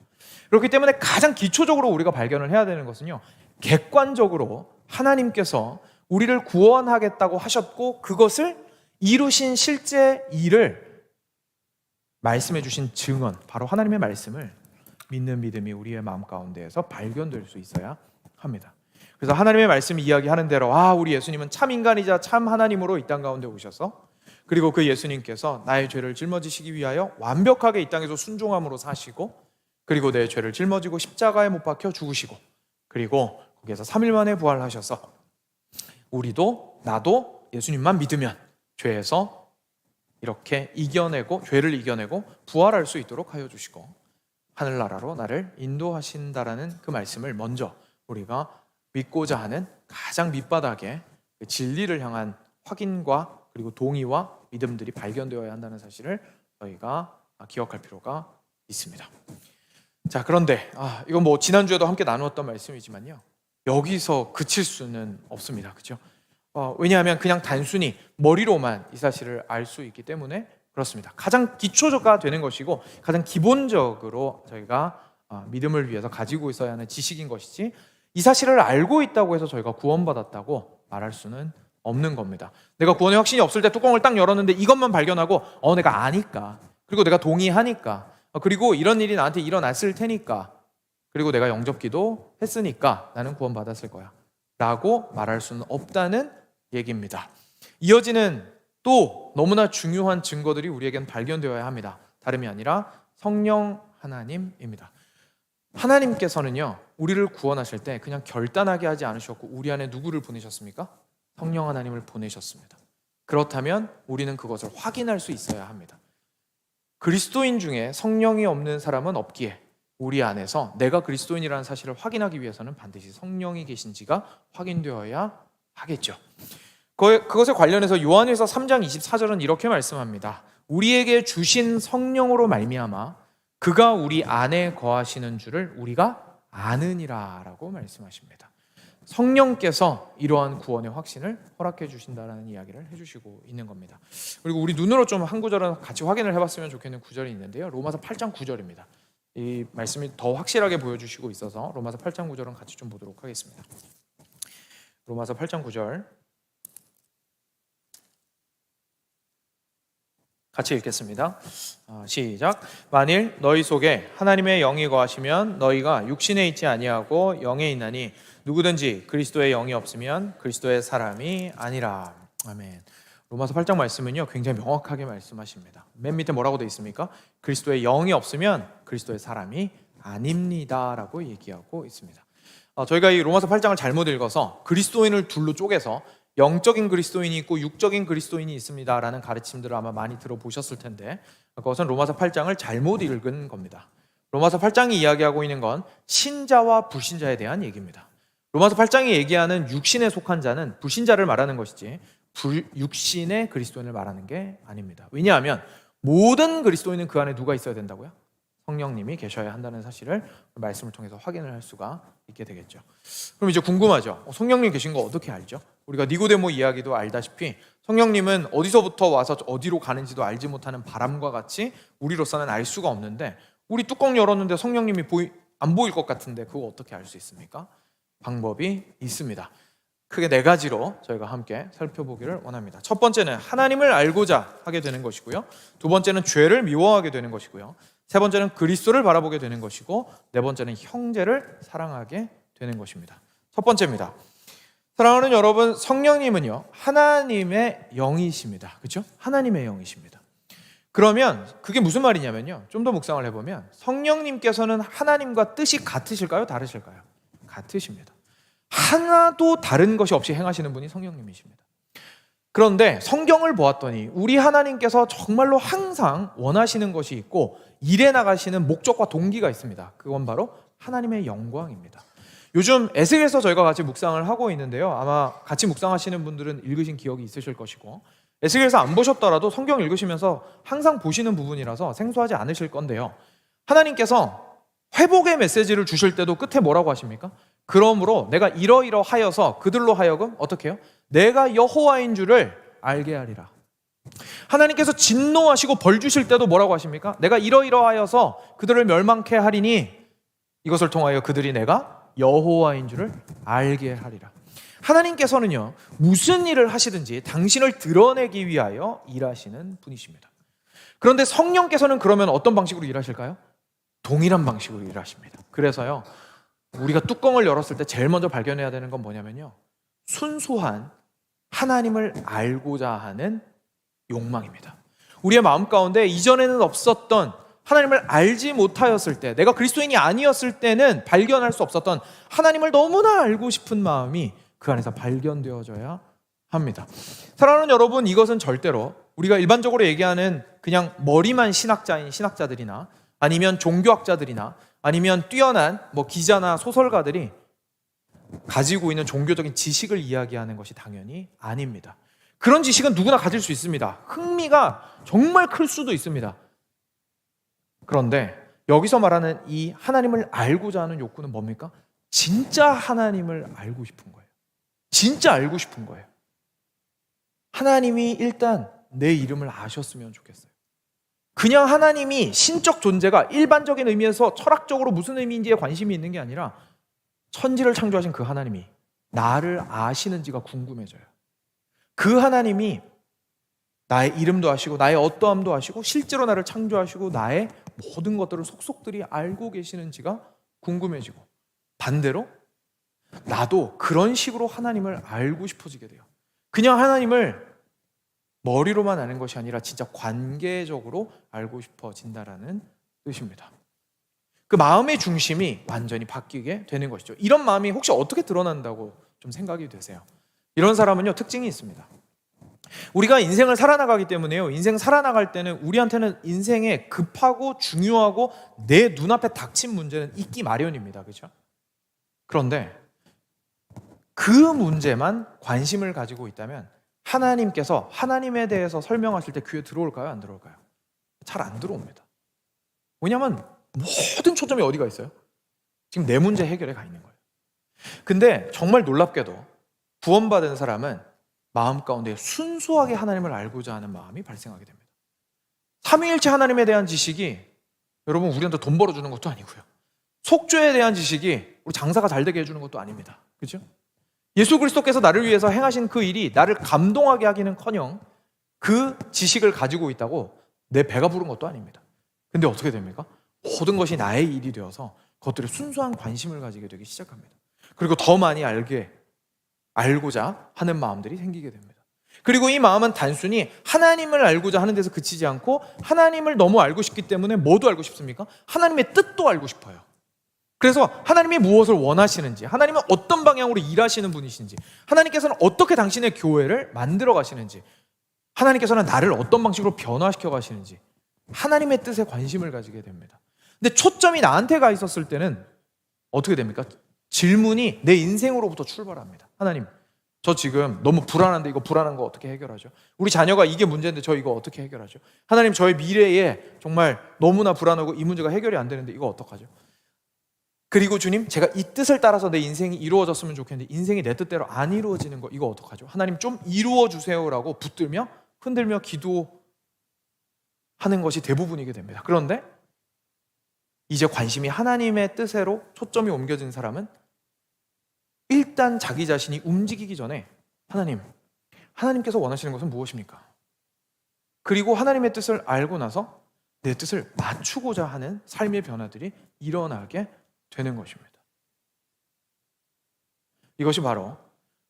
그렇기 때문에 가장 기초적으로 우리가 발견을 해야 되는 것은요, 객관적으로 하나님께서 우리를 구원하겠다고 하셨고 그것을 이루신 실제 일을 말씀해 주신 증언, 바로 하나님의 말씀을 믿는 믿음이 우리의 마음 가운데에서 발견될 수 있어야 합니다. 그래서 하나님의 말씀이 이야기하는 대로 우리 예수님은 참 인간이자 참 하나님으로 이 땅 가운데 오셔서, 그리고 그 예수님께서 나의 죄를 짊어지시기 위하여 완벽하게 이 땅에서 순종함으로 사시고, 그리고 내 죄를 짊어지고 십자가에 못 박혀 죽으시고, 그리고 거기에서 3일 만에 부활하셔서 나도 예수님만 믿으면 죄에서 이렇게 죄를 이겨내고 부활할 수 있도록 하여 주시고 하늘나라로 나를 인도하신다라는 그 말씀을 먼저 우리가 믿고자 하는 가장 밑바닥에 진리를 향한 확인과 그리고 동의와 믿음들이 발견되어야 한다는 사실을 저희가 기억할 필요가 있습니다. 자, 그런데 이건 지난주에도 함께 나누었던 말씀이지만요, 여기서 그칠 수는 없습니다. 그렇죠? 왜냐하면 그냥 단순히 머리로만 이 사실을 알 수 있기 때문에 그렇습니다. 가장 기초가 되는 것이고 가장 기본적으로 저희가 믿음을 위해서 가지고 있어야 하는 지식인 것이지, 이 사실을 알고 있다고 해서 저희가 구원받았다고 말할 수는 없는 겁니다. 내가 구원의 확신이 없을 때 뚜껑을 딱 열었는데 이것만 발견하고 내가 아니까, 그리고 내가 동의하니까, 그리고 이런 일이 나한테 일어났을 테니까, 그리고 내가 영접기도 했으니까 나는 구원받았을 거야 라고 말할 수는 없다는 얘기입니다. 이어지는 또 너무나 중요한 증거들이 우리에겐 발견되어야 합니다. 다름이 아니라 성령 하나님입니다. 하나님께서는요, 우리를 구원하실 때 그냥 결단하게 하지 않으셨고 우리 안에 누구를 보내셨습니까? 성령 하나님을 보내셨습니다. 그렇다면 우리는 그것을 확인할 수 있어야 합니다. 그리스도인 중에 성령이 없는 사람은 없기에 우리 안에서 내가 그리스도인이라는 사실을 확인하기 위해서는 반드시 성령이 계신지가 확인되어야 하겠죠. 그것에 관련해서 요한일서 3장 24절은 이렇게 말씀합니다. 우리에게 주신 성령으로 말미암아 그가 우리 안에 거하시는 줄을 우리가 아느니라 라고 말씀하십니다. 성령께서 이러한 구원의 확신을 허락해 주신다라는 이야기를 해주시고 있는 겁니다. 그리고 우리 눈으로 좀 한 구절은 같이 확인을 해봤으면 좋겠는 구절이 있는데요, 로마서 8장 9절입니다. 이 말씀이 더 확실하게 보여주시고 있어서 로마서 8장 9절은 같이 좀 보도록 하겠습니다. 로마서 8장 9절 같이 읽겠습니다. 시작. 만일 너희 속에 하나님의 영이 거하시면 너희가 육신에 있지 아니하고 영에 있나니 누구든지 그리스도의 영이 없으면 그리스도의 사람이 아니라. 아멘. 로마서 8장 말씀은요, 굉장히 명확하게 말씀하십니다. 맨 밑에 뭐라고 되어 있습니까? 그리스도의 영이 없으면 그리스도의 사람이 아닙니다 라고 얘기하고 있습니다. 저희가 이 로마서 8장을 잘못 읽어서 그리스도인을 둘로 쪼개서 영적인 그리스도인이 있고 육적인 그리스도인이 있습니다 라는 가르침들을 아마 많이 들어보셨을 텐데, 그것은 로마서 8장을 잘못 읽은 겁니다. 로마서 8장이 이야기하고 있는 건 신자와 불신자에 대한 얘기입니다. 로마서 8장이 얘기하는 육신에 속한 자는 불신자를 말하는 것이지 육신의 그리스도인을 말하는 게 아닙니다. 왜냐하면 모든 그리스도인은 그 안에 누가 있어야 된다고요? 성령님이 계셔야 한다는 사실을 말씀을 통해서 확인을 할 수가 있게 되겠죠. 그럼 이제 궁금하죠. 성령님 계신 거 어떻게 알죠? 우리가 니고데모 이야기도 알다시피 성령님은 어디서부터 와서 어디로 가는지도 알지 못하는 바람과 같이 우리로서는 알 수가 없는데, 우리 뚜껑 열었는데 성령님이 안 보일 것 같은데 그거 어떻게 알 수 있습니까? 방법이 있습니다. 크게 4가지로 저희가 함께 살펴보기를 원합니다. 첫 번째는 하나님을 알고자 하게 되는 것이고요. 두 번째는 죄를 미워하게 되는 것이고요. 세 번째는 그리스도를 바라보게 되는 것이고, 네 번째는 형제를 사랑하게 되는 것입니다. 첫 번째입니다. 사랑하는 여러분, 성령님은요 하나님의 영이십니다. 그렇죠? 하나님의 영이십니다. 그러면 그게 무슨 말이냐면요, 좀 더 묵상을 해보면 성령님께서는 하나님과 뜻이 같으실까요? 다르실까요? 같으십니다. 하나도 다른 것이 없이 행하시는 분이 성령님이십니다. 그런데 성경을 보았더니 우리 하나님께서 정말로 항상 원하시는 것이 있고 일해 나가시는 목적과 동기가 있습니다. 그건 바로 하나님의 영광입니다. 요즘 에스겔서 저희가 같이 묵상을 하고 있는데요, 아마 같이 묵상하시는 분들은 읽으신 기억이 있으실 것이고, 에스겔서 안 보셨더라도 성경 읽으시면서 항상 보시는 부분이라서 생소하지 않으실 건데요, 하나님께서 회복의 메시지를 주실 때도 끝에 뭐라고 하십니까? 그러므로 내가 이러이러하여서 그들로 하여금 어떻게 해요? 내가 여호와인 줄을 알게 하리라. 하나님께서 진노하시고 벌 주실 때도 뭐라고 하십니까? 내가 이러이러하여서 그들을 멸망케 하리니 이것을 통하여 그들이 내가 여호와인 줄을 알게 하리라. 하나님께서는요 무슨 일을 하시든지 당신을 드러내기 위하여 일하시는 분이십니다. 그런데 성령께서는 그러면 어떤 방식으로 일하실까요? 동일한 방식으로 일하십니다. 그래서요 우리가 뚜껑을 열었을 때 제일 먼저 발견해야 되는 건 뭐냐면요, 순수한 하나님을 알고자 하는 욕망입니다. 우리의 마음 가운데 이전에는 없었던, 하나님을 알지 못하였을 때, 내가 그리스도인이 아니었을 때는 발견할 수 없었던 하나님을 너무나 알고 싶은 마음이 그 안에서 발견되어져야 합니다. 사랑하는 여러분, 이것은 절대로 우리가 일반적으로 얘기하는 그냥 머리만 신학자인 신학자들이나 아니면 종교학자들이나 아니면 뛰어난 기자나 소설가들이 가지고 있는 종교적인 지식을 이야기하는 것이 당연히 아닙니다. 그런 지식은 누구나 가질 수 있습니다. 흥미가 정말 클 수도 있습니다. 그런데 여기서 말하는 이 하나님을 알고자 하는 욕구는 뭡니까? 진짜 하나님을 알고 싶은 거예요. 진짜 알고 싶은 거예요. 하나님이 일단 내 이름을 아셨으면 좋겠어요. 그냥 하나님이 신적 존재가 일반적인 의미에서 철학적으로 무슨 의미인지에 관심이 있는 게 아니라 천지를 창조하신 그 하나님이 나를 아시는지가 궁금해져요. 그 하나님이 나의 이름도 아시고 나의 어떠함도 아시고 실제로 나를 창조하시고 나의 모든 것들을 속속들이 알고 계시는지가 궁금해지고, 반대로 나도 그런 식으로 하나님을 알고 싶어지게 돼요. 그냥 하나님을 머리로만 아는 것이 아니라 진짜 관계적으로 알고 싶어진다라는 뜻입니다. 그 마음의 중심이 완전히 바뀌게 되는 것이죠. 이런 마음이 혹시 어떻게 드러난다고 좀 생각이 되세요? 이런 사람은요 특징이 있습니다. 우리가 인생을 살아나가기 때문에요, 인생 살아나갈 때는 우리한테는 인생에 급하고 중요하고 내 눈앞에 닥친 문제는 있기 마련입니다. 그렇죠? 그런데 그 문제만 관심을 가지고 있다면 하나님께서 하나님에 대해서 설명하실 때 귀에 들어올까요? 안 들어올까요? 잘 안 들어옵니다. 왜냐하면 모든 초점이 어디가 있어요? 지금 내 문제 해결에 가 있는 거예요. 근데 정말 놀랍게도 구원받은 사람은 마음 가운데 순수하게 하나님을 알고자 하는 마음이 발생하게 됩니다. 삼위일체 하나님에 대한 지식이 여러분 우리한테 돈 벌어주는 것도 아니고요, 속죄에 대한 지식이 우리 장사가 잘 되게 해주는 것도 아닙니다. 그렇죠? 예수 그리스도께서 나를 위해서 행하신 그 일이 나를 감동하게 하기는커녕 그 지식을 가지고 있다고 내 배가 부른 것도 아닙니다. 근데 어떻게 됩니까? 모든 것이 나의 일이 되어서 그것들에 순수한 관심을 가지게 되기 시작합니다. 그리고 더 많이 알고자 하는 마음들이 생기게 됩니다. 그리고 이 마음은 단순히 하나님을 알고자 하는 데서 그치지 않고 하나님을 너무 알고 싶기 때문에 뭐도 알고 싶습니까? 하나님의 뜻도 알고 싶어요. 그래서 하나님이 무엇을 원하시는지, 하나님은 어떤 방향으로 일하시는 분이신지, 하나님께서는 어떻게 당신의 교회를 만들어 가시는지, 하나님께서는 나를 어떤 방식으로 변화시켜 가시는지 하나님의 뜻에 관심을 가지게 됩니다. 근데 초점이 나한테 가 있었을 때는 어떻게 됩니까? 질문이 내 인생으로부터 출발합니다. 하나님, 저 지금 너무 불안한데 이거 불안한 거 어떻게 해결하죠? 우리 자녀가 이게 문제인데 저 이거 어떻게 해결하죠? 하나님, 저의 미래에 정말 너무나 불안하고 이 문제가 해결이 안 되는데 이거 어떡하죠? 그리고 주님, 제가 이 뜻을 따라서 내 인생이 이루어졌으면 좋겠는데 인생이 내 뜻대로 안 이루어지는 거 이거 어떡하죠? 하나님 좀 이루어 주세요라고 붙들며 흔들며 기도하는 것이 대부분이게 됩니다. 그런데 이제 관심이 하나님의 뜻으로 초점이 옮겨진 사람은 일단 자기 자신이 움직이기 전에 하나님께서 원하시는 것은 무엇입니까? 그리고 하나님의 뜻을 알고 나서 내 뜻을 맞추고자 하는 삶의 변화들이 일어나게 되는 것입니다. 이것이 바로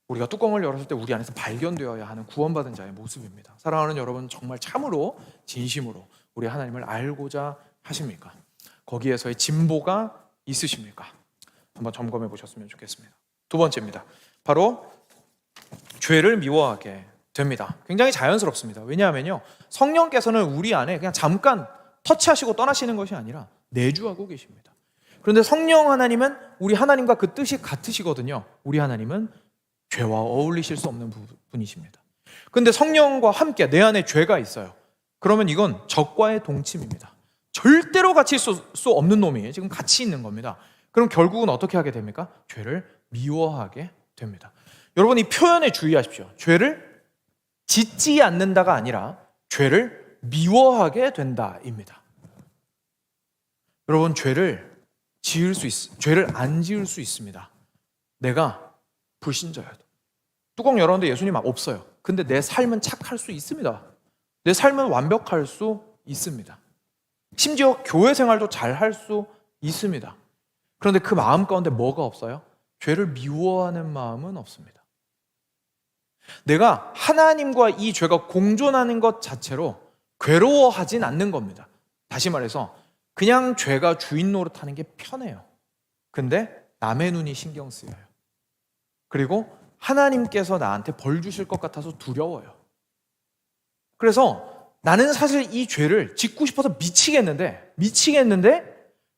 우리가 뚜껑을 열었을 때 우리 안에서 발견되어야 하는 구원받은 자의 모습입니다. 사랑하는 여러분, 정말 참으로 진심으로 우리 하나님을 알고자 하십니까? 거기에서의 진보가 있으십니까? 한번 점검해 보셨으면 좋겠습니다. 두 번째입니다. 바로 죄를 미워하게 됩니다. 굉장히 자연스럽습니다. 왜냐하면요, 성령께서는 우리 안에 그냥 잠깐 터치하시고 떠나시는 것이 아니라 내주하고 계십니다. 그런데 성령 하나님은 우리 하나님과 그 뜻이 같으시거든요. 우리 하나님은 죄와 어울리실 수 없는 분이십니다. 그런데 성령과 함께 내 안에 죄가 있어요. 그러면 이건 적과의 동침입니다. 절대로 같이 있을 수 없는 놈이 지금 같이 있는 겁니다. 그럼 결국은 어떻게 하게 됩니까? 죄를 미워하게 됩니다. 여러분, 이 표현에 주의하십시오. 죄를 짓지 않는다가 아니라 죄를 미워하게 된다입니다. 여러분, 죄를 안 지을 수 있습니다. 내가 불신자여도. 뚜껑 열었는데 예수님 없어요. 근데 내 삶은 착할 수 있습니다. 내 삶은 완벽할 수 있습니다. 심지어 교회 생활도 잘 할 수 있습니다. 그런데 그 마음 가운데 뭐가 없어요? 죄를 미워하는 마음은 없습니다. 내가 하나님과 이 죄가 공존하는 것 자체로 괴로워하진 않는 겁니다. 다시 말해서 그냥 죄가 주인 노릇하는 게 편해요. 근데 남의 눈이 신경 쓰여요. 그리고 하나님께서 나한테 벌 주실 것 같아서 두려워요. 그래서 나는 사실 이 죄를 짓고 싶어서 미치겠는데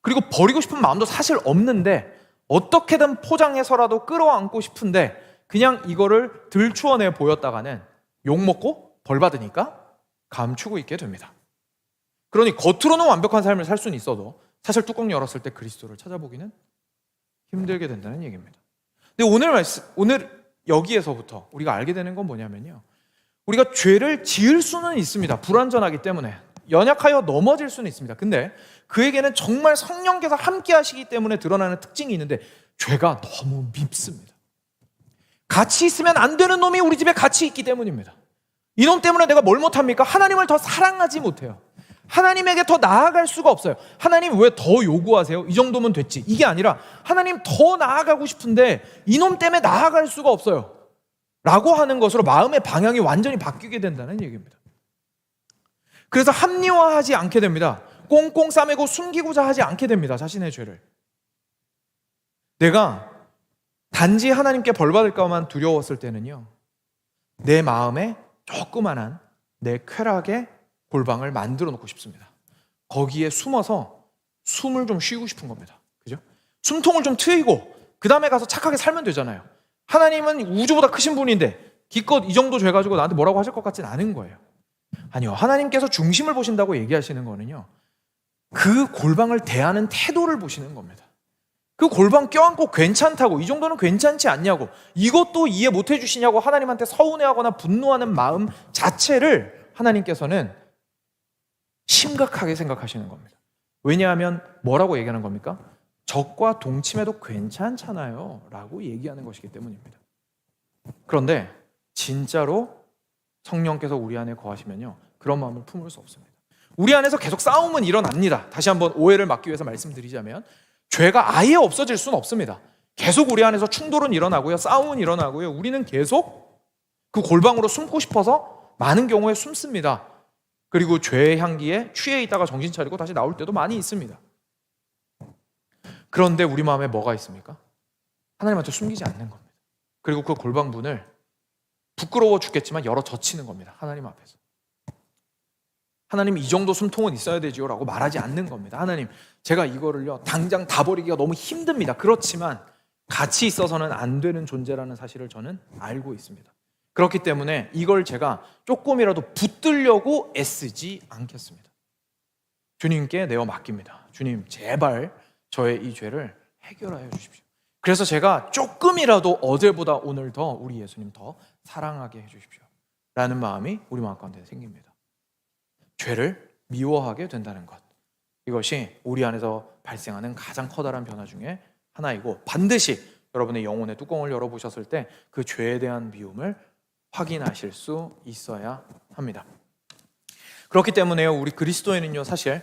그리고 버리고 싶은 마음도 사실 없는데 어떻게든 포장해서라도 끌어안고 싶은데 그냥 이거를 들추어내 보였다가는 욕먹고 벌받으니까 감추고 있게 됩니다. 그러니 겉으로는 완벽한 삶을 살 수는 있어도 사실 뚜껑 열었을 때 그리스도를 찾아보기는 힘들게 된다는 얘기입니다. 근데 오늘 여기에서부터 우리가 알게 되는 건 뭐냐면요, 우리가 죄를 지을 수는 있습니다. 불완전하기 때문에 연약하여 넘어질 수는 있습니다. 근데 그에게는 정말 성령께서 함께 하시기 때문에 드러나는 특징이 있는데 죄가 너무 밉습니다. 같이 있으면 안 되는 놈이 우리 집에 같이 있기 때문입니다. 이놈 때문에 내가 뭘 못합니까? 하나님을 더 사랑하지 못해요. 하나님에게 더 나아갈 수가 없어요. 하나님 왜 더 요구하세요? 이 정도면 됐지. 이게 아니라 하나님 더 나아가고 싶은데 이놈 때문에 나아갈 수가 없어요 라고 하는 것으로 마음의 방향이 완전히 바뀌게 된다는 얘기입니다. 그래서 합리화하지 않게 됩니다. 꽁꽁 싸매고 숨기고자 하지 않게 됩니다. 자신의 죄를. 내가 단지 하나님께 벌받을까만 두려웠을 때는요, 내 마음에 조그만한 내 쾌락의 골방을 만들어 놓고 싶습니다. 거기에 숨어서 숨을 좀 쉬고 싶은 겁니다. 그죠? 숨통을 좀 트이고 그 다음에 가서 착하게 살면 되잖아요. 하나님은 우주보다 크신 분인데 기껏 이 정도 죄 가지고 나한테 뭐라고 하실 것 같진 않은 거예요. 아니요, 하나님께서 중심을 보신다고 얘기하시는 거는요, 그 골방을 대하는 태도를 보시는 겁니다. 그 골방 껴안고 괜찮다고, 이 정도는 괜찮지 않냐고, 이것도 이해 못 해주시냐고 하나님한테 서운해하거나 분노하는 마음 자체를 하나님께서는 심각하게 생각하시는 겁니다. 왜냐하면 뭐라고 얘기하는 겁니까? 적과 동침해도 괜찮잖아요 라고 얘기하는 것이기 때문입니다. 그런데 진짜로 성령께서 우리 안에 거하시면요, 그런 마음을 품을 수 없습니다. 우리 안에서 계속 싸움은 일어납니다. 다시 한번 오해를 막기 위해서 말씀드리자면 죄가 아예 없어질 수는 없습니다. 계속 우리 안에서 충돌은 일어나고요, 싸움은 일어나고요, 우리는 계속 그 골방으로 숨고 싶어서 많은 경우에 숨습니다. 그리고 죄의 향기에 취해 있다가 정신 차리고 다시 나올 때도 많이 있습니다. 그런데 우리 마음에 뭐가 있습니까? 하나님한테 숨기지 않는 겁니다. 그리고 그 골방 문을 부끄러워 죽겠지만 열어 젖히는 겁니다. 하나님 앞에서. 하나님, 이 정도 숨통은 있어야 되지요 라고 말하지 않는 겁니다. 하나님, 제가 이거를요 당장 다 버리기가 너무 힘듭니다. 그렇지만 같이 있어서는 안 되는 존재라는 사실을 저는 알고 있습니다. 그렇기 때문에 이걸 제가 조금이라도 붙들려고 애쓰지 않겠습니다. 주님께 내어 맡깁니다. 주님, 제발 저의 이 죄를 해결하여 주십시오. 그래서 제가 조금이라도 어제보다 오늘 더 우리 예수님 더 사랑하게 해주십시오 라는 마음이 우리 마음 가운데 생깁니다. 죄를 미워하게 된다는 것, 이것이 우리 안에서 발생하는 가장 커다란 변화 중에 하나이고, 반드시 여러분의 영혼의 뚜껑을 열어보셨을 때 그 죄에 대한 미움을 확인하실 수 있어야 합니다. 그렇기 때문에요, 우리 그리스도인은요, 사실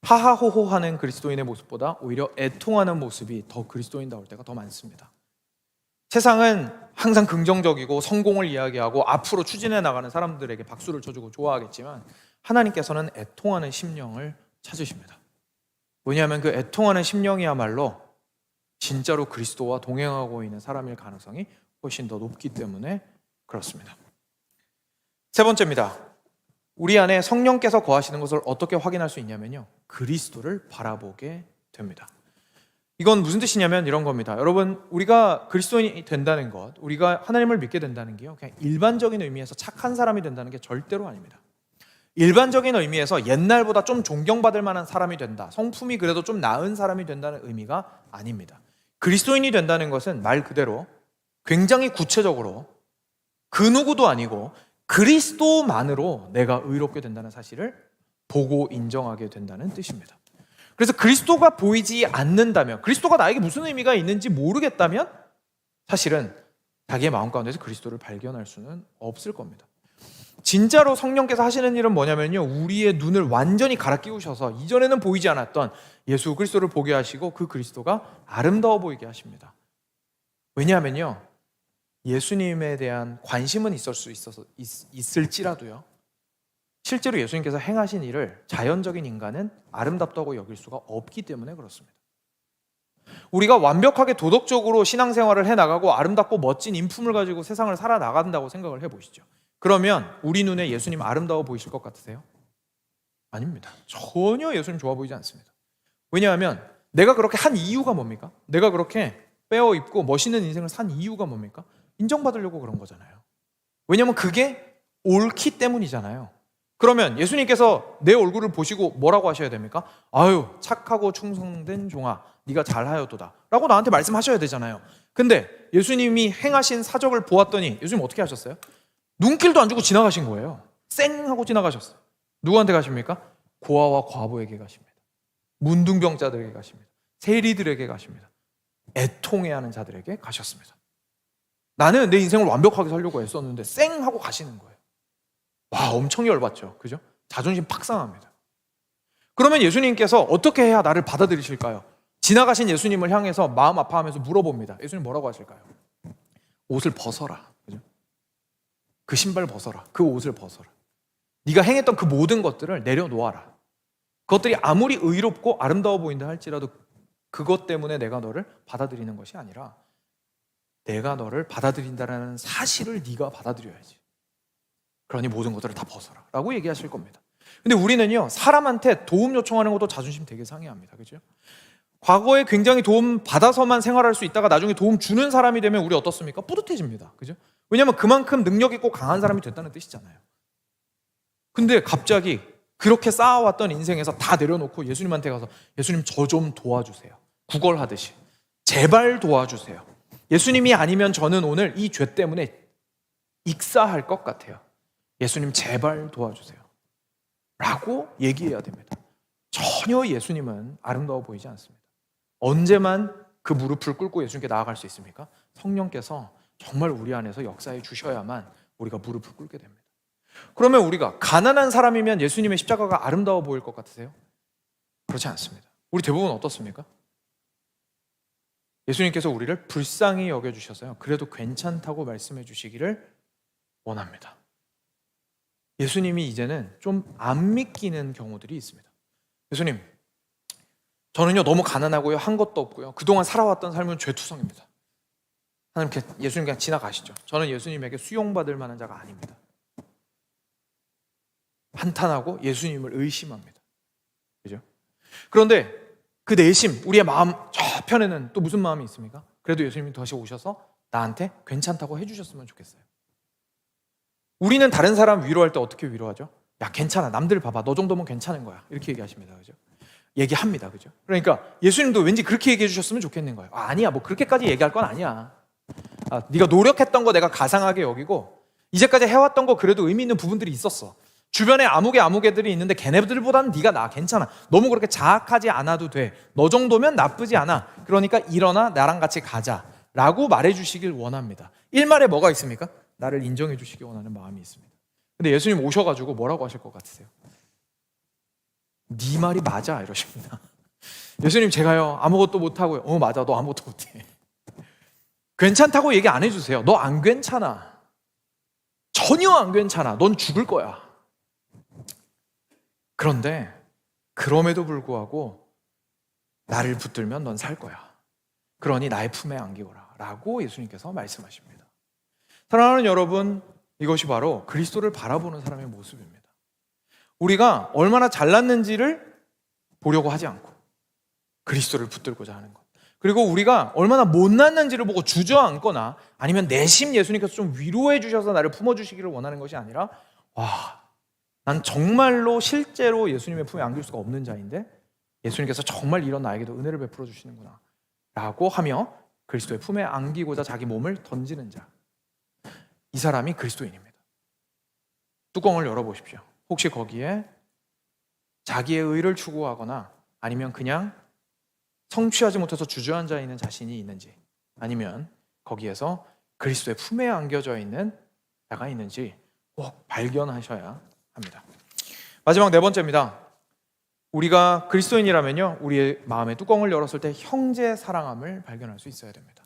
하하호호하는 그리스도인의 모습보다 오히려 애통하는 모습이 더 그리스도인다울 때가 더 많습니다. 세상은 항상 긍정적이고 성공을 이야기하고 앞으로 추진해 나가는 사람들에게 박수를 쳐주고 좋아하겠지만, 하나님께서는 애통하는 심령을 찾으십니다. 왜냐하면 그 애통하는 심령이야말로 진짜로 그리스도와 동행하고 있는 사람일 가능성이 훨씬 더 높기 때문에 그렇습니다. 세 번째입니다. 우리 안에 성령께서 거하시는 것을 어떻게 확인할 수 있냐면요, 그리스도를 바라보게 됩니다. 이건 무슨 뜻이냐면 이런 겁니다. 여러분, 우리가 그리스도인이 된다는 것, 우리가 하나님을 믿게 된다는 게요, 그냥 일반적인 의미에서 착한 사람이 된다는 게 절대로 아닙니다. 일반적인 의미에서 옛날보다 좀 존경받을 만한 사람이 된다, 성품이 그래도 좀 나은 사람이 된다는 의미가 아닙니다. 그리스도인이 된다는 것은 말 그대로 굉장히 구체적으로 그 누구도 아니고 그리스도만으로 내가 의롭게 된다는 사실을 보고 인정하게 된다는 뜻입니다. 그래서 그리스도가 보이지 않는다면, 그리스도가 나에게 무슨 의미가 있는지 모르겠다면 사실은 자기의 마음 가운데서 그리스도를 발견할 수는 없을 겁니다. 진짜로 성령께서 하시는 일은 뭐냐면요, 우리의 눈을 완전히 갈아 끼우셔서 이전에는 보이지 않았던 예수 그리스도를 보게 하시고 그 그리스도가 아름다워 보이게 하십니다. 왜냐하면요, 예수님에 대한 관심은 있을지라도요, 실제로 예수님께서 행하신 일을 자연적인 인간은 아름답다고 여길 수가 없기 때문에 그렇습니다. 우리가 완벽하게 도덕적으로 신앙생활을 해나가고 아름답고 멋진 인품을 가지고 세상을 살아나간다고 생각을 해보시죠. 그러면 우리 눈에 예수님 아름다워 보이실 것 같으세요? 아닙니다. 전혀 예수님 좋아 보이지 않습니다. 왜냐하면 내가 그렇게 한 이유가 뭡니까? 내가 그렇게 빼어 입고 멋있는 인생을 산 이유가 뭡니까? 인정받으려고 그런 거잖아요. 왜냐하면 그게 옳기 때문이잖아요. 그러면 예수님께서 내 얼굴을 보시고 뭐라고 하셔야 됩니까? 아유, 착하고 충성된 종아, 네가 잘하였도다 라고 나한테 말씀하셔야 되잖아요. 근데 예수님이 행하신 사적을 보았더니 예수님 어떻게 하셨어요? 눈길도 안 주고 지나가신 거예요. 쌩 하고 지나가셨어요. 누구한테 가십니까? 고아와 과부에게 가십니다. 문둥병자들에게 가십니다. 세리들에게 가십니다. 애통해하는 자들에게 가셨습니다. 나는 내 인생을 완벽하게 살려고 애썼는데 쌩 하고 가시는 거예요. 와, 엄청 열받죠. 그죠? 자존심 팍 상합니다. 그러면 예수님께서 어떻게 해야 나를 받아들이실까요? 지나가신 예수님을 향해서 마음 아파하면서 물어봅니다. 예수님 뭐라고 하실까요? 옷을 벗어라. 그죠? 그 신발 벗어라. 그 옷을 벗어라. 네가 행했던 그 모든 것들을 내려놓아라. 그것들이 아무리 의롭고 아름다워 보인다 할지라도 그것 때문에 내가 너를 받아들이는 것이 아니라 내가 너를 받아들인다는 사실을 네가 받아들여야지. 그러니 모든 것들을 다 벗어라 라고 얘기하실 겁니다. 근데 우리는요, 사람한테 도움 요청하는 것도 자존심 되게 상해합니다. 그죠? 과거에 굉장히 도움 받아서만 생활할 수 있다가 나중에 도움 주는 사람이 되면 우리 어떻습니까? 뿌듯해집니다. 그죠? 왜냐하면 그만큼 능력 있고 강한 사람이 됐다는 뜻이잖아요. 근데 갑자기 그렇게 쌓아왔던 인생에서 다 내려놓고 예수님한테 가서 예수님 저 좀 도와주세요. 구걸하듯이 제발 도와주세요. 예수님이 아니면 저는 오늘 이 죄 때문에 익사할 것 같아요. 예수님 제발 도와주세요 라고 얘기해야 됩니다. 전혀 예수님은 아름다워 보이지 않습니다. 언제만 그 무릎을 꿇고 예수님께 나아갈 수 있습니까? 성령께서 정말 우리 안에서 역사해 주셔야만 우리가 무릎을 꿇게 됩니다. 그러면 우리가 가난한 사람이면 예수님의 십자가가 아름다워 보일 것 같으세요? 그렇지 않습니다. 우리 대부분 어떻습니까? 예수님께서 우리를 불쌍히 여겨주셔서요, 그래도 괜찮다고 말씀해 주시기를 원합니다. 예수님이 이제는 좀 안 믿기는 경우들이 있습니다. 예수님, 저는요 너무 가난하고요, 한 것도 없고요, 그동안 살아왔던 삶은 죄투성입니다. 하나님, 예수님 그냥 지나가시죠. 저는 예수님에게 수용받을 만한 자가 아닙니다. 한탄하고 예수님을 의심합니다. 그죠? 그런데 그 내심, 우리의 마음 저편에는 또 무슨 마음이 있습니까? 그래도 예수님이 다시 오셔서 나한테 괜찮다고 해주셨으면 좋겠어요. 우리는 다른 사람 위로할 때 어떻게 위로하죠? 야, 괜찮아. 남들 봐봐. 너 정도면 괜찮은 거야. 이렇게 얘기하십니다. 그죠? 얘기합니다. 그죠? 그러니까 예수님도 왠지 그렇게 얘기해 주셨으면 좋겠는 거예요. 아니야. 뭐 그렇게까지 얘기할 건 아니야. 네가 노력했던 거 내가 가상하게 여기고 이제까지 해왔던 거 그래도 의미 있는 부분들이 있었어. 주변에 아무개들이 있는데 걔네들보다는 네가 나아. 괜찮아. 너무 그렇게 자학하지 않아도 돼. 너 정도면 나쁘지 않아. 그러니까 일어나 나랑 같이 가자 라고 말해주시길 원합니다. 일말에 뭐가 있습니까? 나를 인정해 주시기 원하는 마음이 있습니다. 근데 예수님 오셔가지고 뭐라고 하실 것 같으세요? 네 말이 맞아 이러십니다. 예수님 제가요 아무것도 못하고요. 맞아 너 아무것도 못해. 괜찮다고 얘기 안 해주세요. 너 안 괜찮아. 전혀 안 괜찮아. 넌 죽을 거야. 그런데 그럼에도 불구하고 나를 붙들면 넌 살 거야. 그러니 나의 품에 안기거라 라고 예수님께서 말씀하십니다. 사랑하는 여러분, 이것이 바로 그리스도를 바라보는 사람의 모습입니다. 우리가 얼마나 잘났는지를 보려고 하지 않고 그리스도를 붙들고자 하는 것, 그리고 우리가 얼마나 못났는지를 보고 주저앉거나 아니면 내심 예수님께서 좀 위로해 주셔서 나를 품어주시기를 원하는 것이 아니라 난 정말로 실제로 예수님의 품에 안길 수가 없는 자인데 예수님께서 정말 이런 나에게도 은혜를 베풀어 주시는구나 라고 하며 그리스도의 품에 안기고자 자기 몸을 던지는 자, 이 사람이 그리스도인입니다. 뚜껑을 열어보십시오. 혹시 거기에 자기의 의를 추구하거나 아니면 그냥 성취하지 못해서 주저앉아 있는 자신이 있는지, 아니면 거기에서 그리스도의 품에 안겨져 있는 자가 있는지 꼭 발견하셔야 합니다. 마지막 네 번째입니다. 우리가 그리스도인이라면요, 우리의 마음의 뚜껑을 열었을 때 형제 사랑함을 발견할 수 있어야 됩니다.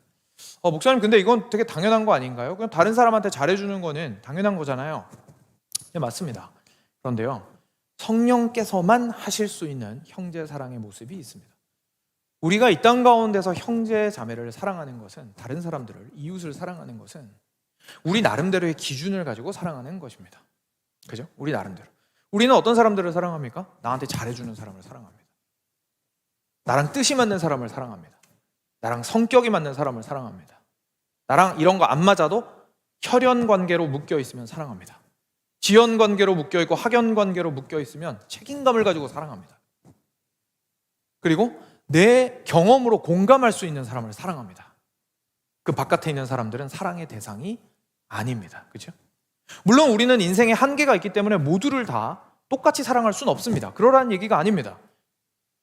목사님 근데 이건 되게 당연한 거 아닌가요? 그냥 다른 사람한테 잘해주는 거는 당연한 거잖아요. 네, 맞습니다. 그런데요, 성령께서만 하실 수 있는 형제 사랑의 모습이 있습니다. 우리가 이 땅 가운데서 형제 자매를 사랑하는 것은, 다른 사람들을, 이웃을 사랑하는 것은 우리 나름대로의 기준을 가지고 사랑하는 것입니다. 그죠? 우리 나름대로. 우리는 어떤 사람들을 사랑합니까? 나한테 잘해주는 사람을 사랑합니다. 나랑 뜻이 맞는 사람을 사랑합니다. 나랑 성격이 맞는 사람을 사랑합니다. 나랑 이런 거 안 맞아도 혈연 관계로 묶여 있으면 사랑합니다. 지연 관계로 묶여 있고 학연 관계로 묶여 있으면 책임감을 가지고 사랑합니다. 그리고 내 경험으로 공감할 수 있는 사람을 사랑합니다. 그 바깥에 있는 사람들은 사랑의 대상이 아닙니다. 그렇죠? 물론 우리는 인생에 한계가 있기 때문에 모두를 다 똑같이 사랑할 수는 없습니다. 그러라는 얘기가 아닙니다.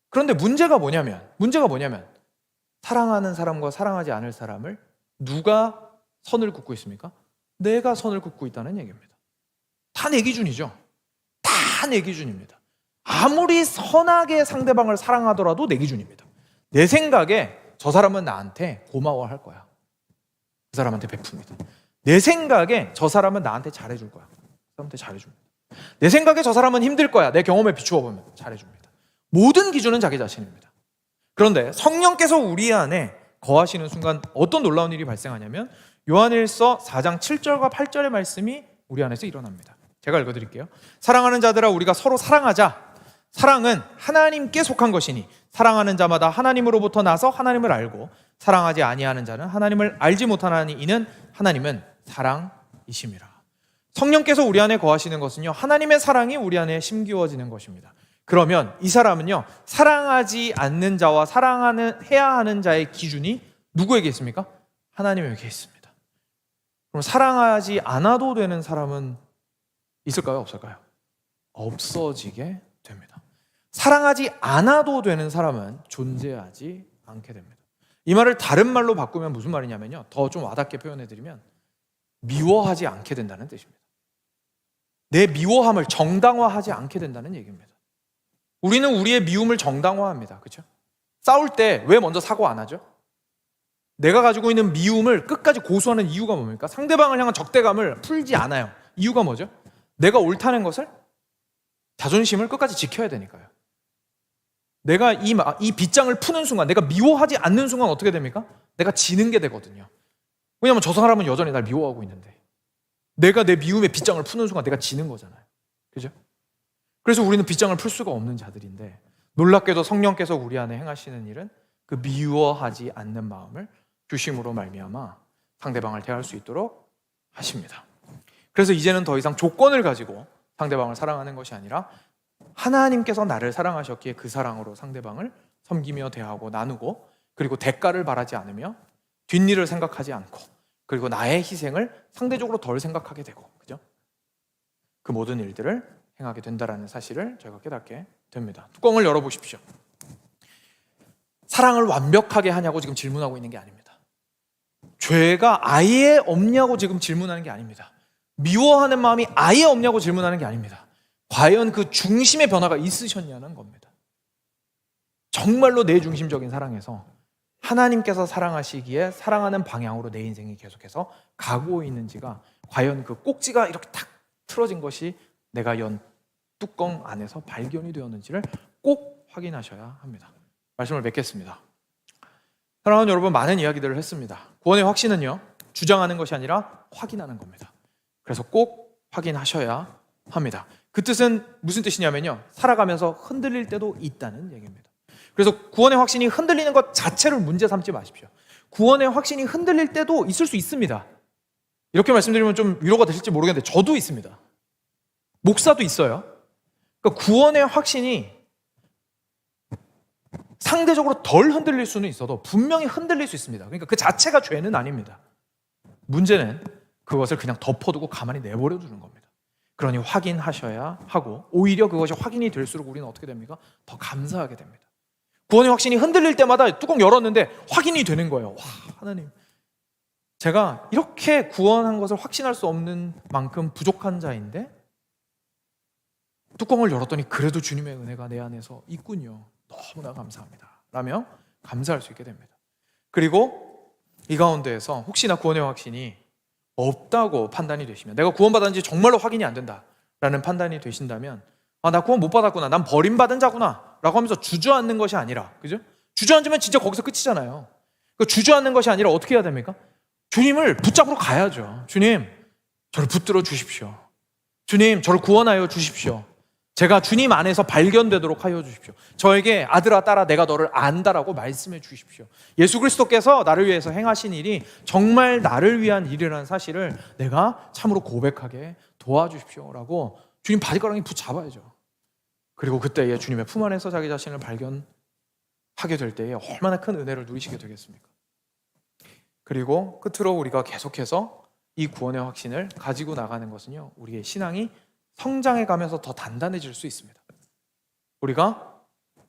그런데 문제가 뭐냐면 사랑하는 사람과 사랑하지 않을 사람을 누가 선을 긋고 있습니까? 내가 선을 긋고 있다는 얘기입니다. 다 내 기준이죠. 다 내 기준입니다. 아무리 선하게 상대방을 사랑하더라도 내 기준입니다. 내 생각에 저 사람은 나한테 고마워할 거야. 그 사람한테 베풉니다. 내 생각에 저 사람은 나한테 잘해줄 거야. 그 사람한테 잘해줍니다. 내 생각에 저 사람은 힘들 거야. 내 경험에 비추어 보면 잘해줍니다. 모든 기준은 자기 자신입니다. 그런데 성령께서 우리 안에 거하시는 순간 어떤 놀라운 일이 발생하냐면 요한일서 4장 7절과 8절의 말씀이 우리 안에서 일어납니다. 제가 읽어드릴게요. 사랑하는 자들아 우리가 서로 사랑하자. 사랑은 하나님께 속한 것이니 사랑하는 자마다 하나님으로부터 나서 하나님을 알고 사랑하지 아니하는 자는 하나님을 알지 못하나니 이는 하나님은 사랑이심이라. 성령께서 우리 안에 거하시는 것은요, 하나님의 사랑이 우리 안에 심기워지는 것입니다. 그러면 이 사람은요, 사랑하지 않는 자와 해야 하는 자의 기준이 누구에게 있습니까? 하나님에게 있습니다. 그럼 사랑하지 않아도 되는 사람은 있을까요? 없을까요? 없어지게 됩니다. 사랑하지 않아도 되는 사람은 존재하지 않게 됩니다. 이 말을 다른 말로 바꾸면 무슨 말이냐면요, 더 좀 와닿게 표현해드리면 미워하지 않게 된다는 뜻입니다. 내 미워함을 정당화하지 않게 된다는 얘기입니다. 우리는 우리의 미움을 정당화합니다. 그렇죠? 싸울 때 왜 먼저 사과 안 하죠? 내가 가지고 있는 미움을 끝까지 고수하는 이유가 뭡니까? 상대방을 향한 적대감을 풀지 않아요. 이유가 뭐죠? 내가 옳다는 것을, 자존심을 끝까지 지켜야 되니까요. 내가 이 빗장을 푸는 순간, 내가 미워하지 않는 순간 어떻게 됩니까? 내가 지는 게 되거든요. 왜냐하면 저 사람은 여전히 날 미워하고 있는데 내가 내 미움의 빗장을 푸는 순간 내가 지는 거잖아요. 그죠? 그래서 우리는 빗장을 풀 수가 없는 자들인데 놀랍게도 성령께서 우리 안에 행하시는 일은 그 미워하지 않는 마음을 주심으로 말미암아 상대방을 대할 수 있도록 하십니다. 그래서 이제는 더 이상 조건을 가지고 상대방을 사랑하는 것이 아니라 하나님께서 나를 사랑하셨기에 그 사랑으로 상대방을 섬기며 대하고 나누고, 그리고 대가를 바라지 않으며 뒷일을 생각하지 않고, 그리고 나의 희생을 상대적으로 덜 생각하게 되고, 그죠? 그 모든 일들을 행하게 된다는 사실을 저희가 깨닫게 됩니다. 뚜껑을 열어보십시오. 사랑을 완벽하게 하냐고 지금 질문하고 있는 게 아닙니다. 죄가 아예 없냐고 지금 질문하는 게 아닙니다. 미워하는 마음이 아예 없냐고 질문하는 게 아닙니다. 과연 그 중심의 변화가 있으셨냐는 겁니다. 정말로 내 중심적인 사랑에서 하나님께서 사랑하시기에 사랑하는 방향으로 내 인생이 계속해서 가고 있는지가, 과연 그 꼭지가 이렇게 탁 틀어진 것이 내가 연 뚜껑 안에서 발견이 되었는지를 꼭 확인하셔야 합니다. 말씀을 맺겠습니다. 사랑하는 여러분, 많은 이야기들을 했습니다. 구원의 확신은요, 주장하는 것이 아니라 확인하는 겁니다. 그래서 꼭 확인하셔야 합니다. 그 뜻은 무슨 뜻이냐면요, 살아가면서 흔들릴 때도 있다는 얘기입니다. 그래서 구원의 확신이 흔들리는 것 자체를 문제 삼지 마십시오. 구원의 확신이 흔들릴 때도 있을 수 있습니다. 이렇게 말씀드리면 좀 위로가 되실지 모르겠는데 저도 있습니다. 목사도 있어요. 그러니까 구원의 확신이 상대적으로 덜 흔들릴 수는 있어도 분명히 흔들릴 수 있습니다. 그러니까 그 자체가 죄는 아닙니다. 문제는 그것을 그냥 덮어두고 가만히 내버려 두는 겁니다. 그러니 확인하셔야 하고, 오히려 그것이 확인이 될수록 우리는 어떻게 됩니까? 더 감사하게 됩니다. 구원의 확신이 흔들릴 때마다 뚜껑 열었는데 확인이 되는 거예요. 와, 하나님, 제가 이렇게 구원한 것을 확신할 수 없는 만큼 부족한 자인데 뚜껑을 열었더니 그래도 주님의 은혜가 내 안에서 있군요. 너무나 감사합니다 라며 감사할 수 있게 됩니다. 그리고 이 가운데에서 혹시나 구원의 확신이 없다고 판단이 되시면, 내가 구원받았는지 정말로 확인이 안 된다라는 판단이 되신다면, 아, 나 구원 못 받았구나, 난 버림받은 자구나 라고 하면서 주저앉는 것이 아니라, 그죠? 주저앉으면 진짜 거기서 끝이잖아요. 그 주저앉는 것이 아니라 어떻게 해야 됩니까? 주님을 붙잡으러 가야죠. 주님, 저를 붙들어 주십시오. 주님, 저를 구원하여 주십시오. 제가 주님 안에서 발견되도록 하여 주십시오. 저에게 아들아 딸아 내가 너를 안다라고 말씀해 주십시오. 예수 그리스도께서 나를 위해서 행하신 일이 정말 나를 위한 일이라는 사실을 내가 참으로 고백하게 도와주십시오라고 주님 바디가랑이 붙잡아야죠. 그리고 그때에 주님의 품 안에서 자기 자신을 발견하게 될 때에 얼마나 큰 은혜를 누리시게 되겠습니까? 그리고 끝으로 우리가 계속해서 이 구원의 확신을 가지고 나가는 것은요, 우리의 신앙이 성장해 가면서 더 단단해질 수 있습니다. 우리가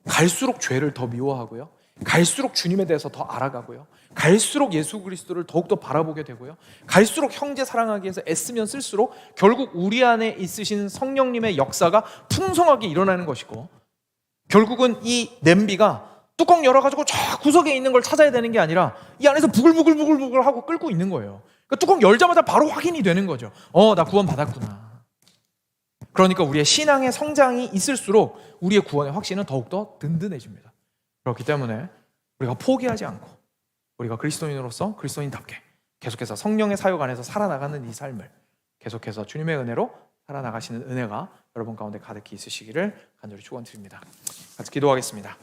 갈수록 죄를 더 미워하고요, 갈수록 주님에 대해서 더 알아가고요, 갈수록 예수 그리스도를 더욱더 바라보게 되고요, 갈수록 형제 사랑하기 위해서 애쓰면 쓸수록 결국 우리 안에 있으신 성령님의 역사가 풍성하게 일어나는 것이고, 결국은 이 냄비가 뚜껑 열어가지고 저 구석에 있는 걸 찾아야 되는 게 아니라 이 안에서 부글부글 하고 끓고 있는 거예요. 그러니까 뚜껑 열자마자 바로 확인이 되는 거죠. 나 구원 받았구나. 그러니까 우리의 신앙의 성장이 있을수록 우리의 구원의 확신은 더욱더 든든해집니다. 그렇기 때문에 우리가 포기하지 않고 우리가 그리스도인으로서 그리스도인답게 계속해서 성령의 사역 안에서 살아나가는 이 삶을 계속해서 주님의 은혜로 살아나가시는 은혜가 여러분 가운데 가득히 있으시기를 간절히 축원드립니다. 같이 기도하겠습니다.